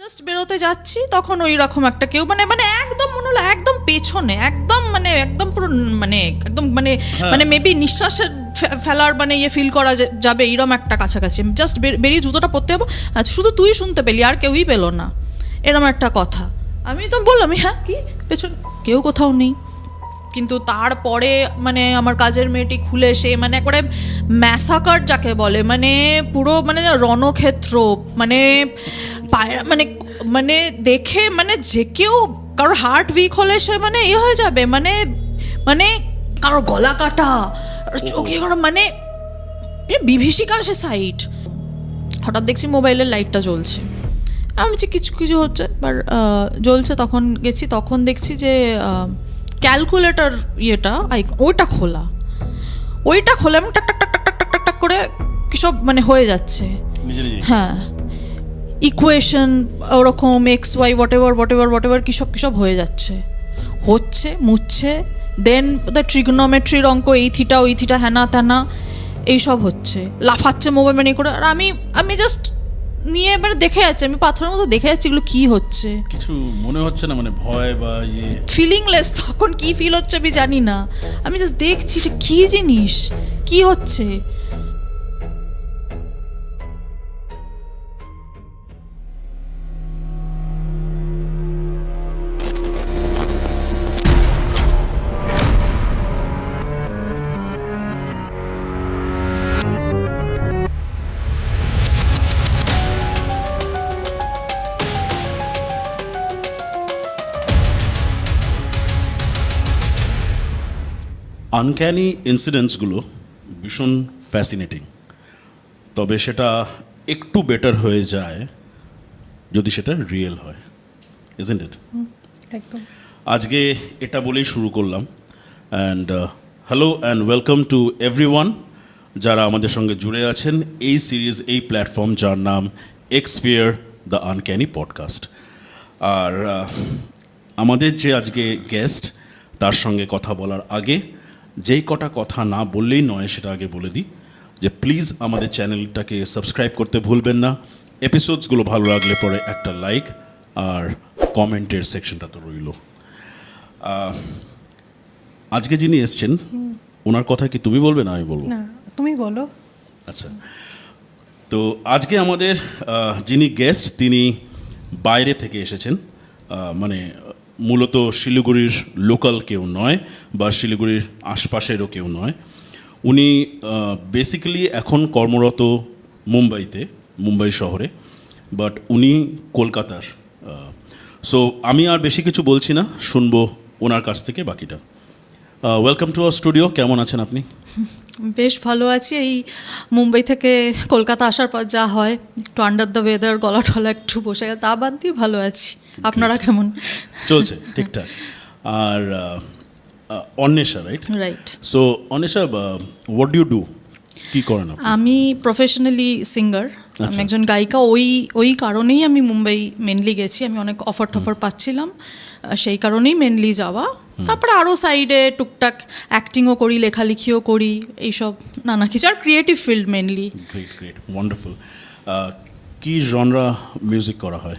Just বেরোতে যাচ্ছি তখন ওই রকম একটা কেউ মানে মানে একদম মনে হলো একদম পেছনে একদম মানে একদম পুরো মানে একদম মানে মানে মেবি নিঃশ্বাসের ফেলার মানে ইয়ে ফিল করা যাবে এইরকম একটা কাছাকাছি জাস্ট বেরিয়ে জুতোটা পরতে যাবো শুধু তুই শুনতে পেলি আর কেউই পেলো না এরকম একটা কথা আমি তো বললাম হ্যাঁ কি পেছনে কেউ কোথাও নেই কিন্তু তারপরে মানে আমার কাজের মেয়েটি খুলে এসে মানে একবারে ম্যাসাকার যাকে বলে মানে পুরো মানে রণক্ষেত্র মানে মানে মানে দেখে মানে যে কেউ কারোর হার্ট উইক হলে সে মানে এ হয়ে যাবে মানে মানে কারোর গলা কাটা চোখে মানে বিভীষিকা সে সাইট হঠাৎ দেখছি মোবাইলের লাইটটা জ্বলছে আমি যে কিছু কিছু হচ্ছে এবার জ্বলছে তখন গেছি তখন দেখছি যে ক্যালকুলেটর ইয়েটা ওইটা খোলা এবং টাক টাক টাক টাক টাক টাক টাক করে কিসব মানে হয়ে যাচ্ছে হ্যাঁ ইকুয়েশন ওরকম এক্স ওয়াই হোয়াট এভার কিসব হয়ে যাচ্ছে হচ্ছে মুছছে দেন দ্য ট্রিগনোমেট্রির অঙ্ক এই থিটা ওই থিটা হ্যানা ত্যানা এইসব হচ্ছে লাফাচ্ছে মোবাইল মানে করে আর আমি জাস্ট নিয়ে এবার দেখে যাচ্ছি আমি পাথরের মতো দেখে যাচ্ছি এগুলো কি হচ্ছে কিছু মনে হচ্ছে না মানে ভয় বা ইয়ে ফিলিংলেস তখন কি ফিল হচ্ছে আমি জানি না আমি জাস্ট দেখছি যে কি জিনিস কি হচ্ছে আনক্যানি ইনসিডেন্টসগুলো ভীষণ ফ্যাসিনেটিং তবে সেটা একটু বেটার হয়ে যায় যদি সেটা রিয়েল হয় ইজন্ট ইট একদম আজকে এটা বলেই শুরু করলাম and hello and welcome to everyone যারা আমাদের সঙ্গে জুড়ে আছেন এই সিরিজ এই প্ল্যাটফর্ম যার নাম এক্সফিয়ার দ্য আনক্যানি পডকাস্ট আর আমাদের যে আজকে গেস্ট তার সঙ্গে কথা বলার আগে যেই কটা কথা না বললেই নয় সেটা আগে বলে দিই যে প্লিজ আমাদের চ্যানেলটাকে সাবস্ক্রাইব করতে ভুলবেন না এপিসোডসগুলো ভালো লাগলে পরে একটা লাইক আর কমেন্টের সেকশনটা তো রইল আজকে যিনি এসছেন ওনার কথা কি তুমি বলবে না আমি বলবো না তুমি বলো আচ্ছা তো আজকে আমাদের যিনি গেস্ট তিনি বাইরে থেকে এসেছেন মানে মূলত শিলিগুড়ির লোকাল কেউ নয় বা শিলিগুড়ির আশপাশেরও কেউ নয় উনি বেসিক্যালি এখন কর্মরত মুম্বাই শহরে বাট উনি কলকাতার সো আমি আর বেশি কিছু বলছি না শুনবো ওনার কাছ থেকে বাকিটা ওয়েলকাম টু আওয়ার স্টুডিও কেমন আছেন আপনি বেশ ভালো আছি এই মুম্বাই থেকে কলকাতা আসার পর যা হয় একটু আন্ডার দ্য ওয়েদার গলা টলা একটু বসে গেছে তা বাদ দিয়ে ভালো আছি আপনারা কেমন চলছে ঠিকঠাক আর Anwesha right so Anwesha what do do কী করেন আমি প্রফেশনালি সিঙ্গার আমি একজন গায়িকা ওই কারণেই আমি মুম্বাই মেনলি গেছি আমি অনেক অফার টফার পাচ্ছিলাম সেই কারণেই মেনলি যাওয়া তারপরে আরও সাইডে টুকটাক অ্যাক্টিংও করি লেখালেখিও করি এইসব নানা কিছু আর creative field mainly great wonderful কী জনরা মিউজিক করা হয়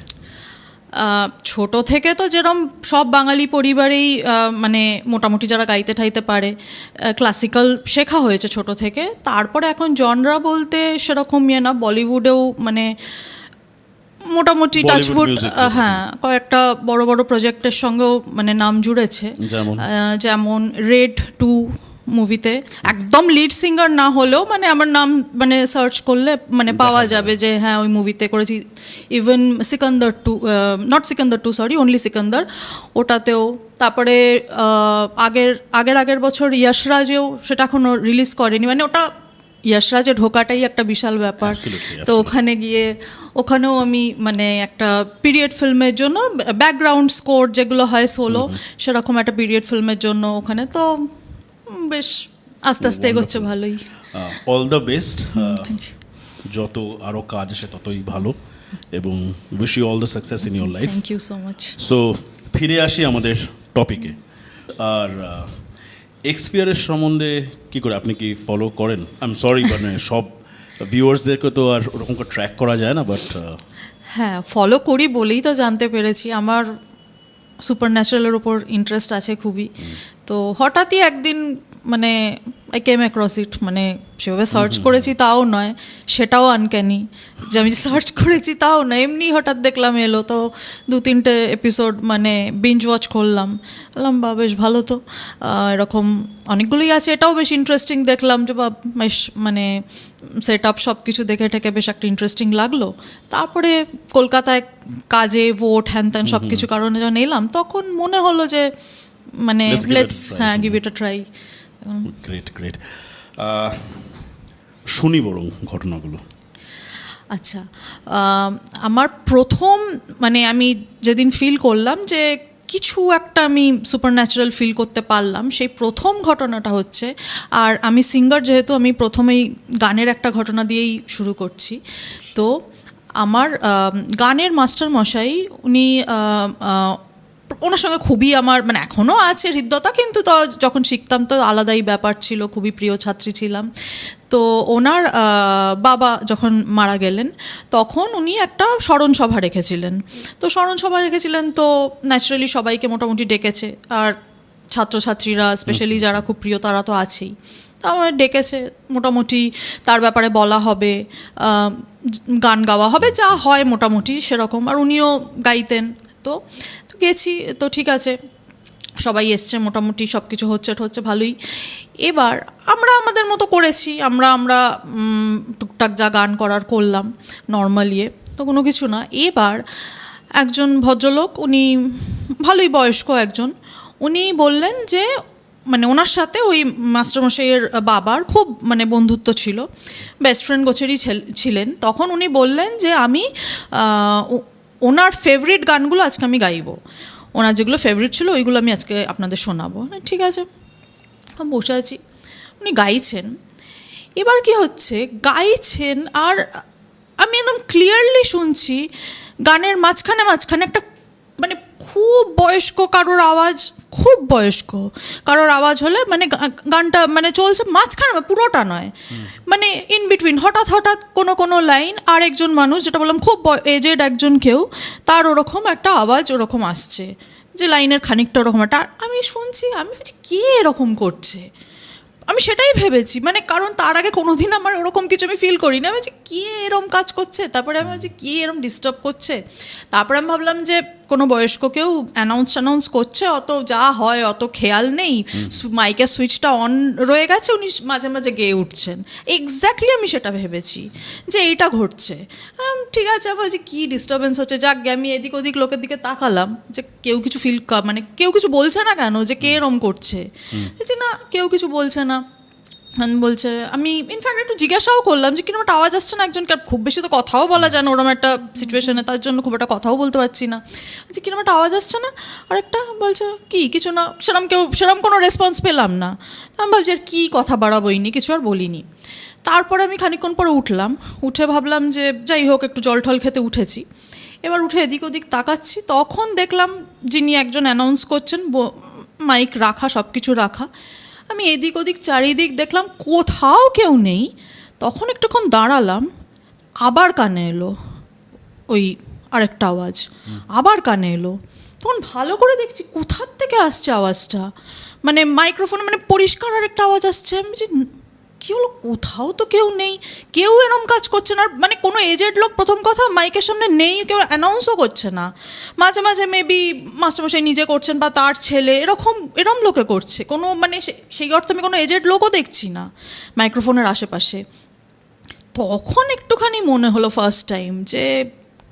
ছোট থেকে তো যেরকম সব বাঙালি পরিবারেই মানে মোটামুটি যারা গাইতে ঠাইতে পারে ক্লাসিক্যাল শেখা হয়েছে ছোট থেকে তারপরে এখন জনরা বলতে সেরকম ইয়ে না বলিউডেও মানে মোটামুটি টাচউড হ্যাঁ কয়েকটা বড় বড় প্রজেক্টের সঙ্গেও মানে নাম জুড়েছে যেমন রেড 2 মুভিতে একদম লিড সিঙ্গার না হলেও মানে আমার নাম মানে সার্চ করলে মানে পাওয়া যাবে যে হ্যাঁ ওই মুভিতে করেছি even Sikandar 2 sorry only Sikandar ওটাতেও তারপরে আগের বছর যশরাজেও সেটা এখনও রিলিজ করেনি মানে ওটা যশরাজে ঢোকাটাই একটা বিশাল ব্যাপার তো ওখানেও আমি মানে একটা পিরিয়ড ফিল্মের জন্য ব্যাকগ্রাউন্ড স্কোর যেগুলো হয় সোলো সেরকম একটা পিরিয়ড ফিল্মের জন্য ওখানে তো বেশ আস্তে আস্তে এগোচ্ছে ভালোই অল দ্য বেস্ট যত আরও কাজ আসে ততই ভালো এবং wish you all the success in your life thank you so much so ফিরে আসি আমাদের টপিকে আর এক্সপিয়ারের সম্বন্ধে কী করে আপনি কি ফলো করেন আই এম সরি মানে সব ভিউয়ার্সদেরকে তো আর ওরকম করে ট্র্যাক করা যায় না বাট হ্যাঁ, ফলো করি বলেই তো জানতে পেরেছি। আমার সুপার ন্যাচারালের ওপর ইন্টারেস্ট আছে খুবই। তো হঠাৎই একদিন মানে আই কেম অ্যাক্রস ইট, মানে সেভাবে সার্চ করেছি তাও নয়, সেটাও আনক্যানি যে আমি সার্চ করেছি তাও না, এমনি হঠাৎ দেখলাম এলো। তো 2-3টে এপিসোড মানে বিঞ্জ ওয়াচ করলাম, বললাম বা বেশ ভালো তো, এরকম অনেকগুলোই আছে, এটাও বেশ ইন্টারেস্টিং দেখলাম যে বা বেশ মানে সেট আপ সব কিছু দেখে ঠেকে বেশ একটা ইন্টারেস্টিং লাগলো। তারপরে কলকাতায় কাজে ভোট হ্যান ত্যান সব কিছু কারণে যখন এলাম তখন মনে হলো যে মানে Let's give it a let's try. হ্যাঁ give it a try. Great great, শুনি বরং ঘটনাগুলো। আচ্ছা, আমার প্রথম মানে আমি যেদিন ফিল করলাম যে কিছু একটা আমি সুপার ন্যাচারাল ফিল করতে পারলাম, সেই প্রথম ঘটনাটা হচ্ছে, আর আমি সিঙ্গার যেহেতু আমি প্রথমেই গানের একটা ঘটনা দিয়েই শুরু করছি। তো আমার গানের মাস্টার মশাই উনি ওনার সঙ্গে খুবই আমার মানে এখনও আছে হৃদ্যতা, কিন্তু তো যখন শিখতাম তো আলাদাই ব্যাপার ছিল, খুবই প্রিয় ছাত্রী ছিলাম। তো ওনার বাবা যখন মারা গেলেন তখন উনি একটা স্মরণ সভা রেখেছিলেন। তো স্মরণ সভা রেখেছিলেন তো ন্যাচারালি সবাইকে মোটামুটি ডেকেছে, আর ছাত্রছাত্রীরা স্পেশালি যারা খুব প্রিয় তারা তো আছেই। তো আমার ডেকেছে, মোটামুটি তার ব্যাপারে বলা হবে, গান গাওয়া হবে, যা হয় মোটামুটি সেরকম, আর উনিও গাইতেন। তো গেছি, তো ঠিক আছে, সবাই এসছে, মোটামুটি সব কিছু হচ্ছে ভালোই। এবার আমরা আমাদের মতো করেছি, আমরা টুকটাক যা গান করার করলাম নর্মালিয়ে, তো কোনো কিছু না। এবার একজন ভদ্রলোক, উনি ভালোই বয়স্ক একজন, উনি বললেন যে মানে ওনার সাথে ওই মাস্টারমশাইয়ের বাবার খুব মানে বন্ধুত্ব ছিল, বেস্ট ফ্রেন্ড গোছেরই ছিলেন। তখন উনি বললেন যে আমি ওনার ফেভারিট গানগুলো আজকে আমি গাইবো, ওনার যেগুলো ফেভারিট ছিল ওইগুলো আমি আজকে আপনাদের শোনাবো। ঠিক আছে, আমি বসে আছি, উনি গাইছেন। এবার কি হচ্ছে, গাইছেন আর আমি একদম ক্লিয়ারলি শুনছি গানের মাঝখানে একটা মানে খুব বয়স্ক কারোর আওয়াজ, খুব বয়স্ক কারোর আওয়াজ হলে মানে গানটা মানে চলছে মাঝখানে, পুরোটা নয়, মানে ইন বিটুইন হঠাৎ কোনো লাইন, আর একজন মানুষ যেটা বললাম খুব এজেড একজন কেউ, তার ওরকম একটা আওয়াজ ওরকম আসছে, যে লাইনের খানিকটা ওরকম একটা। আমি শুনছি, আমি ভাবছি কে এরকম করছে, আমি সেটাই ভেবেছি, মানে কারণ তার আগে কোনোদিন আমার ওরকম কিছু আমি ফিল করি না। আমি বলছি কে এরম কাজ করছে, তারপরে আমি বলছি কে এরম ডিস্টার্ব করছে। তারপরে আমি ভাবলাম যে কোনো বয়স্ক কেউ অ্যানাউন্স করছে, অত যা হয় অত খেয়াল নেই, মাইকের সুইচটা অন রয়ে গেছে, উনি মাঝে মাঝে গেয়ে উঠছেন। এক্স্যাক্টলি আমি সেটা ভেবেছি যে এইটা ঘটছে। ঠিক আছে, বলছি কী ডিস্টারবেন্স হচ্ছে, যাক গে আমি এদিক ওদিক লোকের দিকে তাকালাম যে কেউ কিছু মানে কেউ কিছু বলছে না কেন, যে কে এরম করছে, যে না কেউ কিছু বলছে না। বলছে, আমি ইনফ্যাক্ট একটু জিজ্ঞাসাও করলাম যে কিরকম একটা আওয়াজ আসছে না, একজনকে খুব বেশি তো কথাও বলা যায় না ওরকম একটা সিচুয়েশনে, তার জন্য খুব একটা কথাও বলতে পারছি না, যে কিরকম একটা আওয়াজ আসছে না। আরেকটা বলছে কি কিছু না, সেরকম কোনো রেসপন্স পেলাম না। আমি ভাবছি আর কী কথা বাড়াবোইনি, কিছু আর বলিনি। তারপরে আমি খানিকক্ষণ পরে উঠলাম, উঠে ভাবলাম যে যাই হোক একটু জল টল খেতে উঠেছি। এবার উঠে এদিক ওদিক তাকাচ্ছি, তখন দেখলাম যিনি একজন অ্যানাউন্স করছেন, মাইক রাখা, সব কিছু রাখা। আমি এদিক ওদিক চারিদিক দেখলাম কোথাও কেউ নেই। তখন একটুক্ষণ দাঁড়ালাম, আবার কানে এলো ওই আরেকটা আওয়াজ, আবার কানে এলো। তখন ভালো করে দেখছি কোথার থেকে আসছে আওয়াজটা, মানে মাইক্রোফোনে মানে পরিষ্কার আরেকটা আওয়াজ আসছে। আমি যে কী হলো, কোথাও তো কেউ নেই, কেউ এরম কাজ করছে না, মানে কোনো এজেড লোক প্রথম কথা মাইকের সামনে নেই, কেউ অ্যানাউন্সও করছে না। মাঝে মাঝে মেবি মাস্টারমশাই নিজে করছেন বা তার ছেলে, এরম লোকে করছে, কোনো মানে সেই অর্থে আমি কোনো এজেড লোকও দেখছি না মাইক্রোফোনের আশেপাশে। তখন একটুখানি মনে হলো ফার্স্ট টাইম যে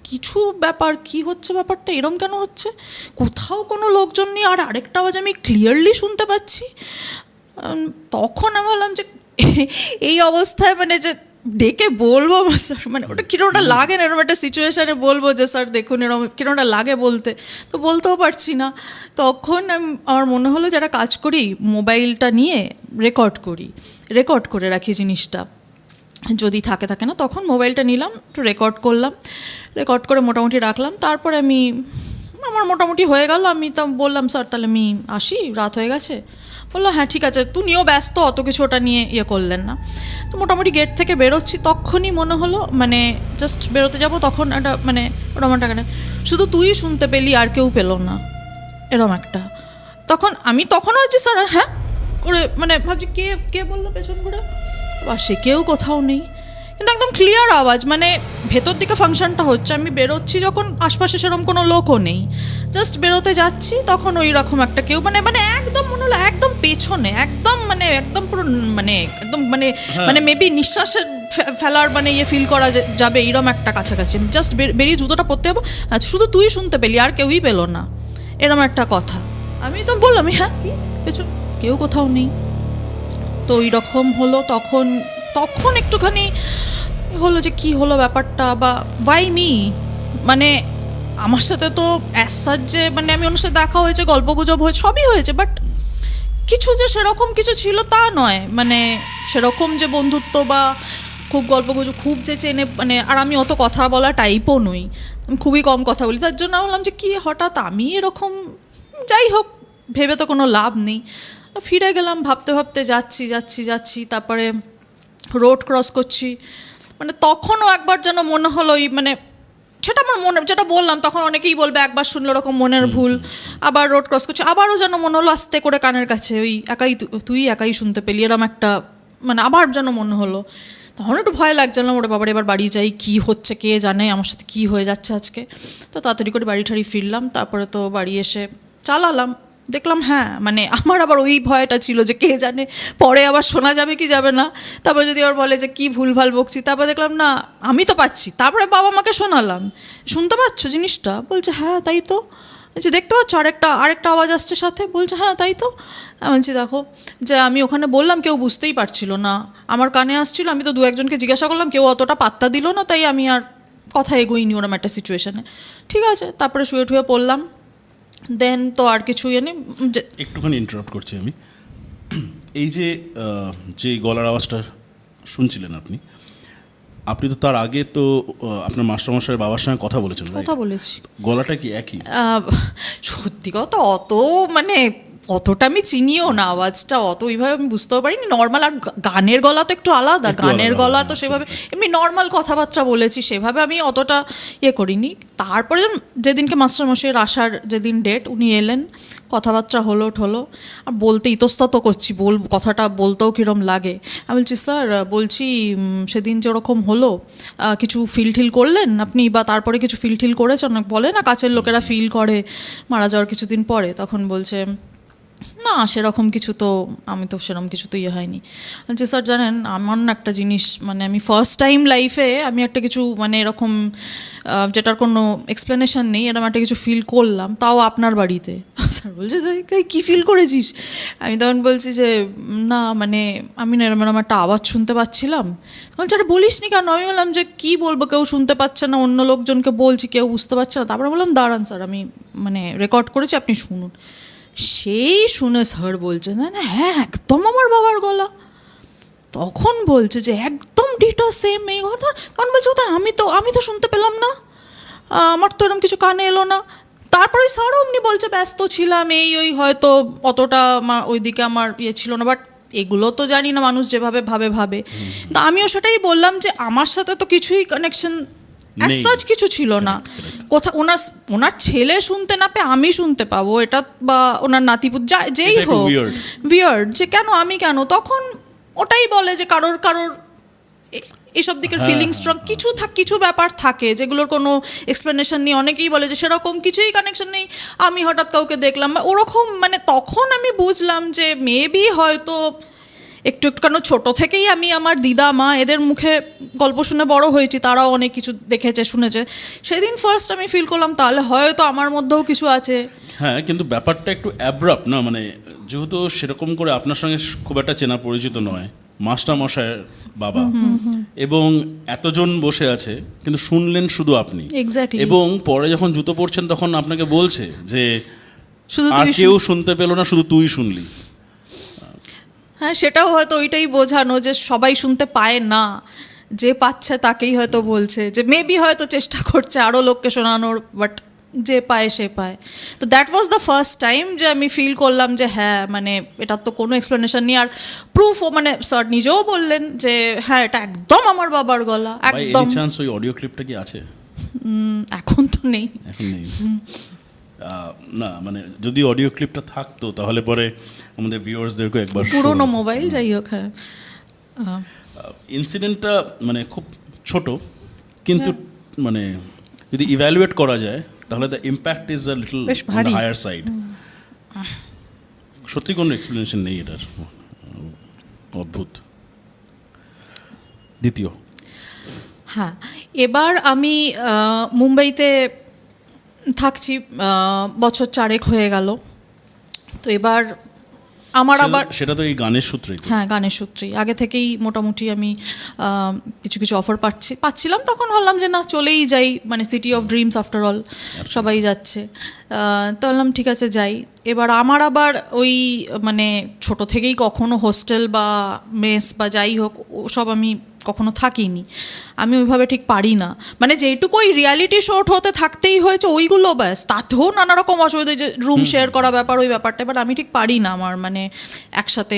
কিছু ব্যাপার, কি হচ্ছে ব্যাপারটা, এরম কেন হচ্ছে, কোথাও কোনো লোকজন নেই, আর আরেকটা আওয়াজ আমি ক্লিয়ারলি শুনতে পাচ্ছি। তখন আমি বললাম যে এই অবস্থায় মানে যে ডেকে বলবো স্যার, মানে ওটা কিরকমটা লাগে না, এরকম একটা সিচুয়েশানে বলবো যে স্যার দেখুন এরকম কিরকমটা লাগে বলতে, তো বলতেও পারছি না। তখন আমার মনে হলো যারা কাজ করি মোবাইলটা নিয়ে রেকর্ড করে রাখি জিনিসটা, যদি থাকে না, তখন মোবাইলটা নিলাম, একটু রেকর্ড করে মোটামুটি রাখলাম। তারপরে আমার মোটামুটি হয়ে গেল। আমি তো বললাম স্যার তাহলে আমি আসি, রাত হয়ে গেছে। বললো হ্যাঁ ঠিক আছে, তুমিও ব্যস্ত, অত কিছু ওটা নিয়ে করলেন না। তো মোটামুটি গেট থেকে বেরোচ্ছি, তখনই মনে হলো মানে জাস্ট বেরোতে যাব, তখন একটা মানে রোমান্টিক একটা, শুধু তুই শুনতে পেলি আর কেউ পেলো না, এরম একটা। তখনও হচ্ছে স্যার হ্যাঁ করে মানে ভাবছি কে কে বললো পেছন করে, বা সে কেউ কোথাও নেই, কিন্তু একদম ক্লিয়ার আওয়াজ, মানে ভেতর দিকে ফাংশনটা হচ্ছে, আমি বেরোচ্ছি যখন আশপাশে সেরকম কোনো লোকও নেই, জাস্ট বেরোতে যাচ্ছি তখন ওই রকম একটা কেউ মানে মানে একদম মনে হলো একদম পেছনে, একদম মানে একদম পুরো মানে একদম মানে মানে মেবি নিঃশ্বাসের ফেলার মানে ফিল করা যাবে এইরকম একটা কাছাকাছি, জাস্ট বেরিয়ে জুতোটা পরতে যাবো, শুধু তুই শুনতে পেলি আর কেউই পেলো না, এরম একটা কথা। আমি তো বললাম হ্যাঁ কি পেছন কেউ কোথাও নেই। তো ওই রকম হলো, তখন তখন একটুখানি হলো যে কি হলো ব্যাপারটা, বা ওয়াই মি, মানে আমার সাথে তো অ্যাজ সাচ যে মানে আমি ওনার সাথে দেখা হয়েছে, গল্পগুজব হয়েছে, সবই হয়েছে, বাট কিছু যে সেরকম কিছু ছিল তা নয়, মানে সেরকম যে বন্ধুত্ব বা খুব গল্পগুজব খুব যে চেনে মানে, আর আমি অত কথা বলা টাইপও নই, আমি খুবই কম কথা বলি, তার জন্য বললাম যে কি হঠাৎ আমি এরকম, যাই হোক ভেবে তো কোনো লাভ নেই। ফিরে গেলাম, ভাবতে ভাবতে যাচ্ছি যাচ্ছি যাচ্ছি, তারপরে রোড ক্রস করছি, মানে তখনও একবার যেন মনে হলো ওই মানে সেটা আমার মনে, যেটা বললাম তখন অনেকেই বলবে একবার শুনলে ওরকম মনের ভুল, আবার রোড ক্রস করছি আবারও যেন মনে হলো আস্তে করে কানের কাছে ওই একাই তুই একাই শুনতে পেলি, এরম একটা মানে আবার যেন মনে হলো, তখন একটু ভয় লাগছিলাম, ওরে বাবার এবার বাড়ি যাই, কি হচ্ছে কে জানে আমার সাথে কি হয়ে যাচ্ছে আজকে। তো তাড়াতাড়ি করে বাড়ি ঠাড়ি ফিরলাম, তারপরে তো বাড়ি এসে চালালাম, দেখলাম হ্যাঁ মানে আমার আবার ওই ভয়টা ছিল যে কে জানে পরে আবার শোনা যাবে কি যাবে না, তারপরে যদি আবার বলে যে কি ভুলভাল বকছি, তারপরে দেখলাম না আমি তো পাচ্ছি, তারপরে বাবা মাকে শোনালাম, শুনতে পাচ্ছ জিনিসটা, বলছে হ্যাঁ তাই তো, বলছি দেখতে পাচ্ছ আরেকটা আওয়াজ আসছে সাথে, বলছে হ্যাঁ তাই তো। আমি বলছি দেখো যে আমি ওখানে বললাম কেউ বুঝতেই পারছিল না, আমার কানে আসছিল, আমি তো দু একজনকে জিজ্ঞাসা করলাম, কেউ অতটা পাত্তা দিল না, তাই আমি আর কথা এগোইনি ওরম একটা সিচুয়েশানে, ঠিক আছে। তারপরে শুয়ে টুয়ে পড়লাম, দেন তো আর কিছু একটুখানি ইন্টারাপ্ট করছি আমি। এই যে যে গলার আওয়াজটা শুনছিলেন আপনি, আপনি তো তার আগে তো আপনার মাস্টারমশাইয়ের বাবার সঙ্গে কথা বলেছেন, কথা বলেছি, গলাটা কি একই? সত্যি কথা অত মানে অতটা আমি চিনিও না, আওয়াজটা অত ওইভাবে আমি বুঝতেও পারিনি, নর্মাল, আর গানের গলা তো একটু আলাদা, গানের গলা তো সেভাবে এমনি নর্মাল কথাবার্তা বলেছি, সেভাবে আমি অতটা করিনি। তারপরে যেদিনকে মাস্টারমশাইয়ের আসার যেদিন ডেট, উনি এলেন, কথাবার্তা হলো আর বলতে ইতস্তত করছি, কথাটা বলতেও কীরম লাগে। আমি বলছি স্যার বলছি সেদিন যে ওরকম হলো কিছু ফিল করলেন আপনি, বা তারপরে কিছু ফিল করেছেন, বলে না কাছের লোকেরা ফিল করে মারা যাওয়ার কিছুদিন পরে, তখন বলছে না সেরকম কিছু তো, আমি তো সেরকম কিছু তো হয়নি। বলছি স্যার জানেন আমার না একটা জিনিস, মানে আমি ফার্স্ট টাইম লাইফে আমি একটা কিছু মানে এরকম যেটার কোনো এক্সপ্লেনেশন নেই, এরকম একটা কিছু ফিল করলাম, তাও আপনার বাড়িতে। স্যার বলছে কী ফিল করেছিস? আমি তখন বলছি যে না মানে আমি না এরকম একটা আওয়াজ শুনতে পাচ্ছিলাম। বলছে আরে বলিস নি কেন? আমি বললাম যে কী বলবো, কেউ শুনতে পাচ্ছে না, অন্য লোকজনকে বলছি কেউ বুঝতে পারছে না। তারপরে বললাম দাঁড়ান স্যার আমি মানে রেকর্ড করেছি, আপনি শুনুন। সেই শুনে স্যার বলছে না না হ্যাঁ একদম আমার বাবার গলা। তখন বলছে যে একদম ডিটো সেম এই কথা। তখন বলছে ওটা আমি তো শুনতে পেলাম না, আমার তো এরকম কিছু কানে এলো না। তারপরে স্যারও অমনি বলছে ব্যস্ত ছিলাম ওই হয়তো অতটা ওইদিকে আমার ছিল না, বাট এগুলো তো জানি না মানুষ যেভাবে ভাবে। তা আমিও সেটাই বললাম যে আমার সাথে তো কিছুই কানেকশন অ্যাজ সাচ কিছু ছিল না। কোথা ওনার ছেলে শুনতে না পেয়ে আমি শুনতে পাবো এটা, বা ওনার নাতিপুত যেই হোক উইয়ার্ড, যে আমি কেন। তখন ওটাই বলে যে কারোর এইসব দিকের ফিলিং স্ট্রং কিছু ব্যাপার থাকে যেগুলোর কোনো এক্সপ্লেনেশন নেই। অনেকেই বলে যে সেরকম কিছুই কানেকশন নেই, আমি হঠাৎ কাউকে দেখলাম বা ওরকম। মানে তখন আমি বুঝলাম যে মেবি হয়তো একটু কেন ছোটো থেকেই আমি আমার দিদা মা এদের মুখে গল্প শুনে বড় হয়েছি, তারাও অনেক কিছু দেখেছে শুনেছে। সেদিন ফার্স্ট আমি ফিল করলাম তাহলে হয়তো আমার মধ্যেও কিছু আছে। হ্যাঁ, কিন্তু ব্যাপারটা একটু অ্যাব্রাপ্ট না, মানে যেহেতু সেরকম করে আপনার সঙ্গে খুব একটা চেনা পরিচিত নয়, মাস্টারমশাইয়ের বাবা, এবং এতজন বসে আছে কিন্তু শুনলেন শুধু আপনি। এক্স্যাক্টলি। এবং পরে যখন জুতো পরছেন তখন আপনাকে বলছে যে শুধু আর কেউ শুনতে পেলো না, শুধু তুই শুনলি। হ্যাঁ, সেটাও হয়তো ওইটাই বোঝানো যে সবাই শুনতে পায় না, যে পাচ্ছে তাকেই হয়তো বলছে, যে মেবি হয়তো চেষ্টা করছে আরও লোককে শোনানোর, বাট যে পায় সে পায়। তো that was the first time যে আমি ফিল করলাম যে হ্যাঁ মানে এটার তো কোনো এক্সপ্লেনেশন নেই। আর প্রুফও মানে স্যার নিজেও বললেন যে হ্যাঁ এটা একদম আমার বাবার গলা, বাই একদম। এনি চান্স ওই অডিও ক্লিপটা কি আছে? এখন তো নেই। এখন নেই। না মানে যদি অডিও ক্লিপটা থাকতো তাহলে পরে আমাদের ভিউয়ার্সদেরকে একবার পুরোনো মোবাইল যাই হোক। হ্যাঁ ইনসিডেন্টটা মানে খুব ছোট, কিন্তু মানে যদি ইভ্যালুয়েট করা যায় তাহলে the impact is a little বেশ ভারী। Higher side. সত্যি কোনো এক্সপ্লেনেশন নেই এটার, অদ্ভুত। দ্বিতীয়, হ্যাঁ এবার আমি মুম্বাইতে থাকছি, বছর 4 হয়ে গেল। তো এবার আমার আবার সেটা তো এই গানের সূত্রেই তো। হ্যাঁ গানের সূত্রেই আগে থেকেই মোটামুটি আমি কিছু কিছু অফার পাচ্ছিলাম। তখন ভাবলাম যে না চলেই যাই, মানে city of dreams after all, সবাই যাচ্ছে। তো বললাম ঠিক আছে যাই। এবার আমার আবার ওই মানে ছোট থেকেই কখনো হোস্টেল বা মেস বা যাই হোক সব আমি কখনো থাকিনি। আমি ওইভাবে ঠিক পারি না, মানে যেইটুকু ওই রিয়ালিটি শো হতে থাকতেই হয়েছে ওইগুলো ব্যাস, তাতেও নানা রকম অসুবিধা, যে রুম শেয়ার করা ব্যাপার ওই ব্যাপারটা এবার আমি ঠিক পারি না। আমার মানে একসাথে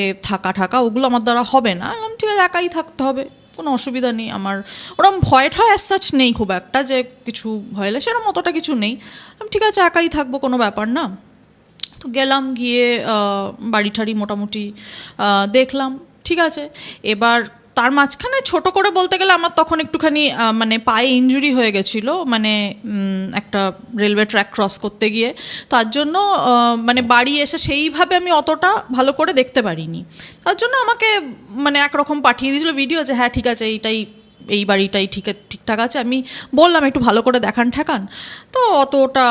থাকা ওগুলো আমার দ্বারা হবে না। বললাম ঠিক আছে একাই থাকতে হবে, কোনো অসুবিধা নেই। আমার ওরকম ভয় অ্যাজ সাচ নেই খুব একটা, যে কিছু ভয়লে সেরকম অতটা কিছু নেই। আমি ঠিক আছে একাই থাকবো, কোনো ব্যাপার না। তো গেলাম, গিয়ে বাড়ি ঠাড়ি মোটামুটি দেখলাম, ঠিক আছে। এবার তার মাঝখানে ছোট করে বলতে গেলে আমার তখন একটুখানি মানে পায়ে ইনজুরি হয়ে গেছিলো, মানে একটা রেলওয়ে ট্র্যাক ক্রস করতে গিয়ে। তার জন্য মানে বাড়ি এসে সেইভাবে আমি অতটা ভালো করে দেখতে পারিনি। তার জন্য আমাকে মানে একরকম পাঠিয়ে দিয়েছিলো ভিডিও, যে হ্যাঁ ঠিক আছে এই বাড়িটাই ঠিকঠাক আছে। আমি বললাম একটু ভালো করে দেখান ঠেকান, তো অতটা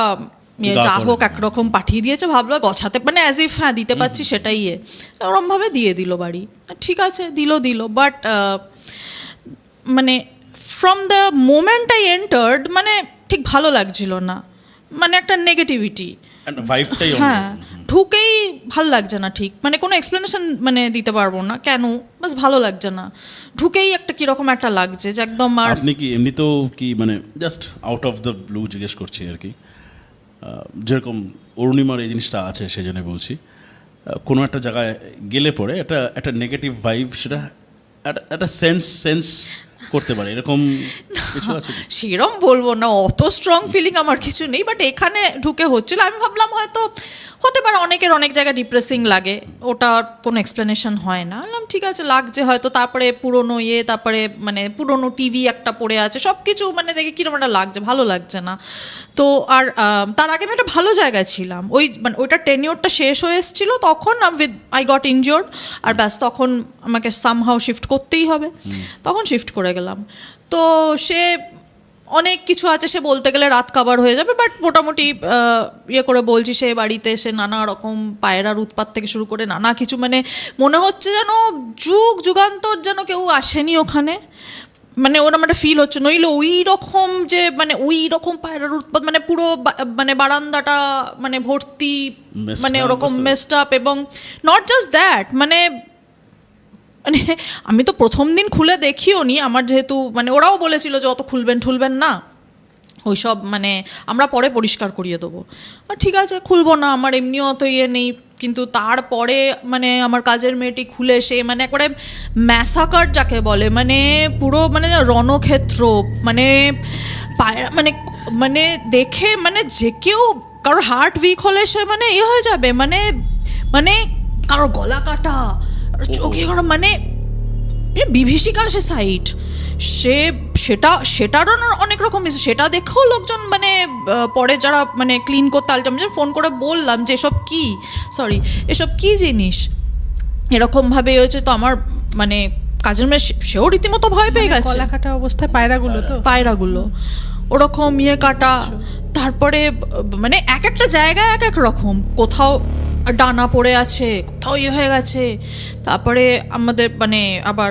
যা হোক একরকম পাঠিয়ে দিয়েছে, ভাবলো গছাতে মানে অ্যাজ ইফ হ্যাঁ দিতে পারছি সেটাই ওরমভাবে দিয়ে দিল বাড়ি। ঠিক আছে দিল বাট মানে from the moment I entered মানে ঠিক ভালো লাগছিল না, মানে একটা নেগেটিভিটি। হ্যাঁ ঢুকেই ভালো লাগছে না ঠিক, মানে কোনো এক্সপ্লেনেশন মানে দিতে পারবো না কেন, বাস ভালো লাগছে না। ঢুকেই একটা কীরকম একটা লাগছে যে একদম। আর আপনি কি এমনিতেও কি মানে just out of the blue জিজ্ঞেস করছি আর কি, যেরকম অরুণিমার এই জিনিসটা আছে সেজন্য বলছি, কোনো একটা জায়গায় গেলে পরে একটা নেগেটিভ ভাইব সেটা একটা সেন্স করতে পারে, এরকম কিছু আছে? সেরম বলবো না, অত স্ট্রং ফিলিং আমার কিছু নেই, বাট এখানে ঢুকে হচ্ছিল। আমি ভাবলাম হয়তো হতে পারে, অনেকের অনেক জায়গায় ডিপ্রেসিং লাগে, ওটার কোনো এক্সপ্লেনেশন হয় না। বললাম ঠিক আছে লাগছে হয়তো। তারপরে পুরনো তারপরে মানে পুরনো টিভি একটা পড়ে আছে, সব কিছু মানে দেখে কিরকম একটা লাগছে, ভালো লাগছে না। তো আর তার আগে আমি একটা ভালো জায়গায় ছিলাম, ওই মানে ওইটার টেনিওরটা শেষ হয়ে এসেছিলো, তখন আই গট ইনজিওর্ড। আর ব্যাস তখন আমাকে সামহাও শিফট করতেই হবে, তখন শিফট করে গেলাম। তো সে অনেক কিছু আছে, সে বলতে গেলে রাত কাবার হয়ে যাবে, বাট মোটামুটি করে বলছি, সে বাড়িতে এসে নানা রকম পায়রার উৎপাত থেকে শুরু করে নানা কিছু, মানে মনে হচ্ছে যেন যুগান্তর যেন কেউ আসেনি ওখানে, মানে ওরকম একটা ফিল হচ্ছে। নইলে ওই রকম যে মানে ওই রকম পায়রার উৎপাত, মানে পুরো মানে বারান্দাটা মানে ভর্তি, মানে ওরকম মেসড আপ। এবং নট জাস্ট দ্যাট, মানে আমি তো প্রথম দিন খুলে দেখিও নি, আমার যেহেতু মানে ওরাও বলেছিল যে অত খুলবেন না ওইসব, মানে আমরা পরে পরিষ্কার করিয়ে দেবো। ঠিক আছে খুলবো না, আমার এমনিও অত নেই। কিন্তু তারপরে মানে আমার কাজের মেয়েটি খুলে, সে মানে একবারে ম্যাসাকার যাকে বলে, মানে পুরো মানে রণক্ষেত্র, মানে মানে মানে দেখে মানে যে কেউ কারোর হার্ট উইক হলে সে মানে হয়ে যাবে, মানে কারোর গলা কাটা, চোখে করা, মানে বিভীষিকা সে সাইট, সেটারও অনেক রকম, সেটা দেখেও লোকজন মানে পরে যারা মানে ক্লিন করতে আলতাম, ফোন করে বললাম যে এসব কি জিনিস, এরকমভাবে হয়েছে। তো আমার মানে কাজের মেয়ে সেও রীতিমতো ভয় পেয়ে গেছে, গলা কাটা অবস্থায় পায়রাগুলো ওরকম কাটা। তারপরে মানে এক একটা জায়গায় এক এক রকম, কোথাও ডানা পড়ে আছে, কোথাও হয়ে গেছে। তারপরে আমাদের মানে আবার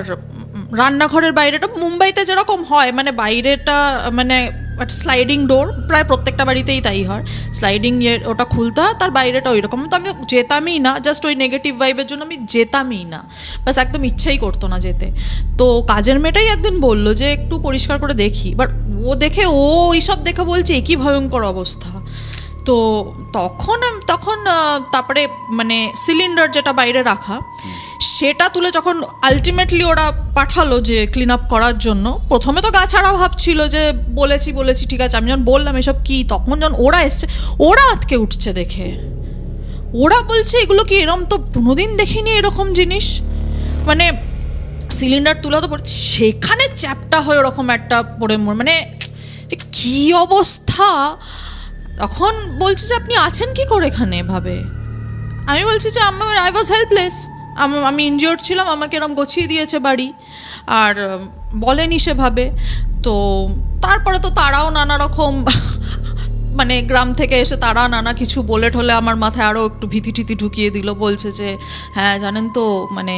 রান্নাঘরের বাইরেটা মুম্বাইতে যেরকম হয়, মানে বাইরেটা মানে একটা স্লাইডিং ডোর, প্রায় প্রত্যেকটা বাড়িতেই তাই হয়, স্লাইডিং ওটা খুলতে হয়, তার বাইরেটা ওই রকম। তো আমি যেতামই না, জাস্ট ওই নেগেটিভ ভাইবের জন্য আমি যেতামই না, বাস একদম ইচ্ছাই করতো না যেতে। তো কাজের মেয়েটাই একদিন বললো যে একটু পরিষ্কার করে দেখি, বাট ও ওইসব দেখে বলছে একই ভয়ঙ্কর অবস্থা। তো তখন তারপরে মানে সিলিন্ডার যেটা বাইরে রাখা সেটা তুলে যখন আলটিমেটলি ওরা পাঠালো যে ক্লিন আপ করার জন্য, প্রথমে তো গা ছাড়া ভাবছিল যে বলেছি ঠিক আছে, আমি যখন বললাম এসব কি, তখন যখন ওরা এসছে ওরা আটকে উঠছে দেখে, ওরা বলছে এগুলো কি, এরম তো কোনোদিন দেখিনি এরকম জিনিস, মানে সিলিন্ডার তুলে তো পড়ছে সেখানে চ্যাপটা হয়ে ওরকম একটা পড়ে মানে যে কী অবস্থা। তখন বলছে যে আপনি আছেন কি করে এখানে ভাবে। আমি বলছি যে আই ওয়াজ হেল্পলেস, আমি ইনজিওর্ড ছিলাম, আমাকে এরম গছিয়ে দিয়েছে বাড়ি, আর বলেনি সেভাবে। তো তারপরে তো তারাও নানা রকম মানে গ্রাম থেকে এসে তারা নানা কিছু বলে ঠলে আমার মাথায় আরও একটু ভীতি ঢুকিয়ে দিল। বলছে যে হ্যাঁ জানেন তো, মানে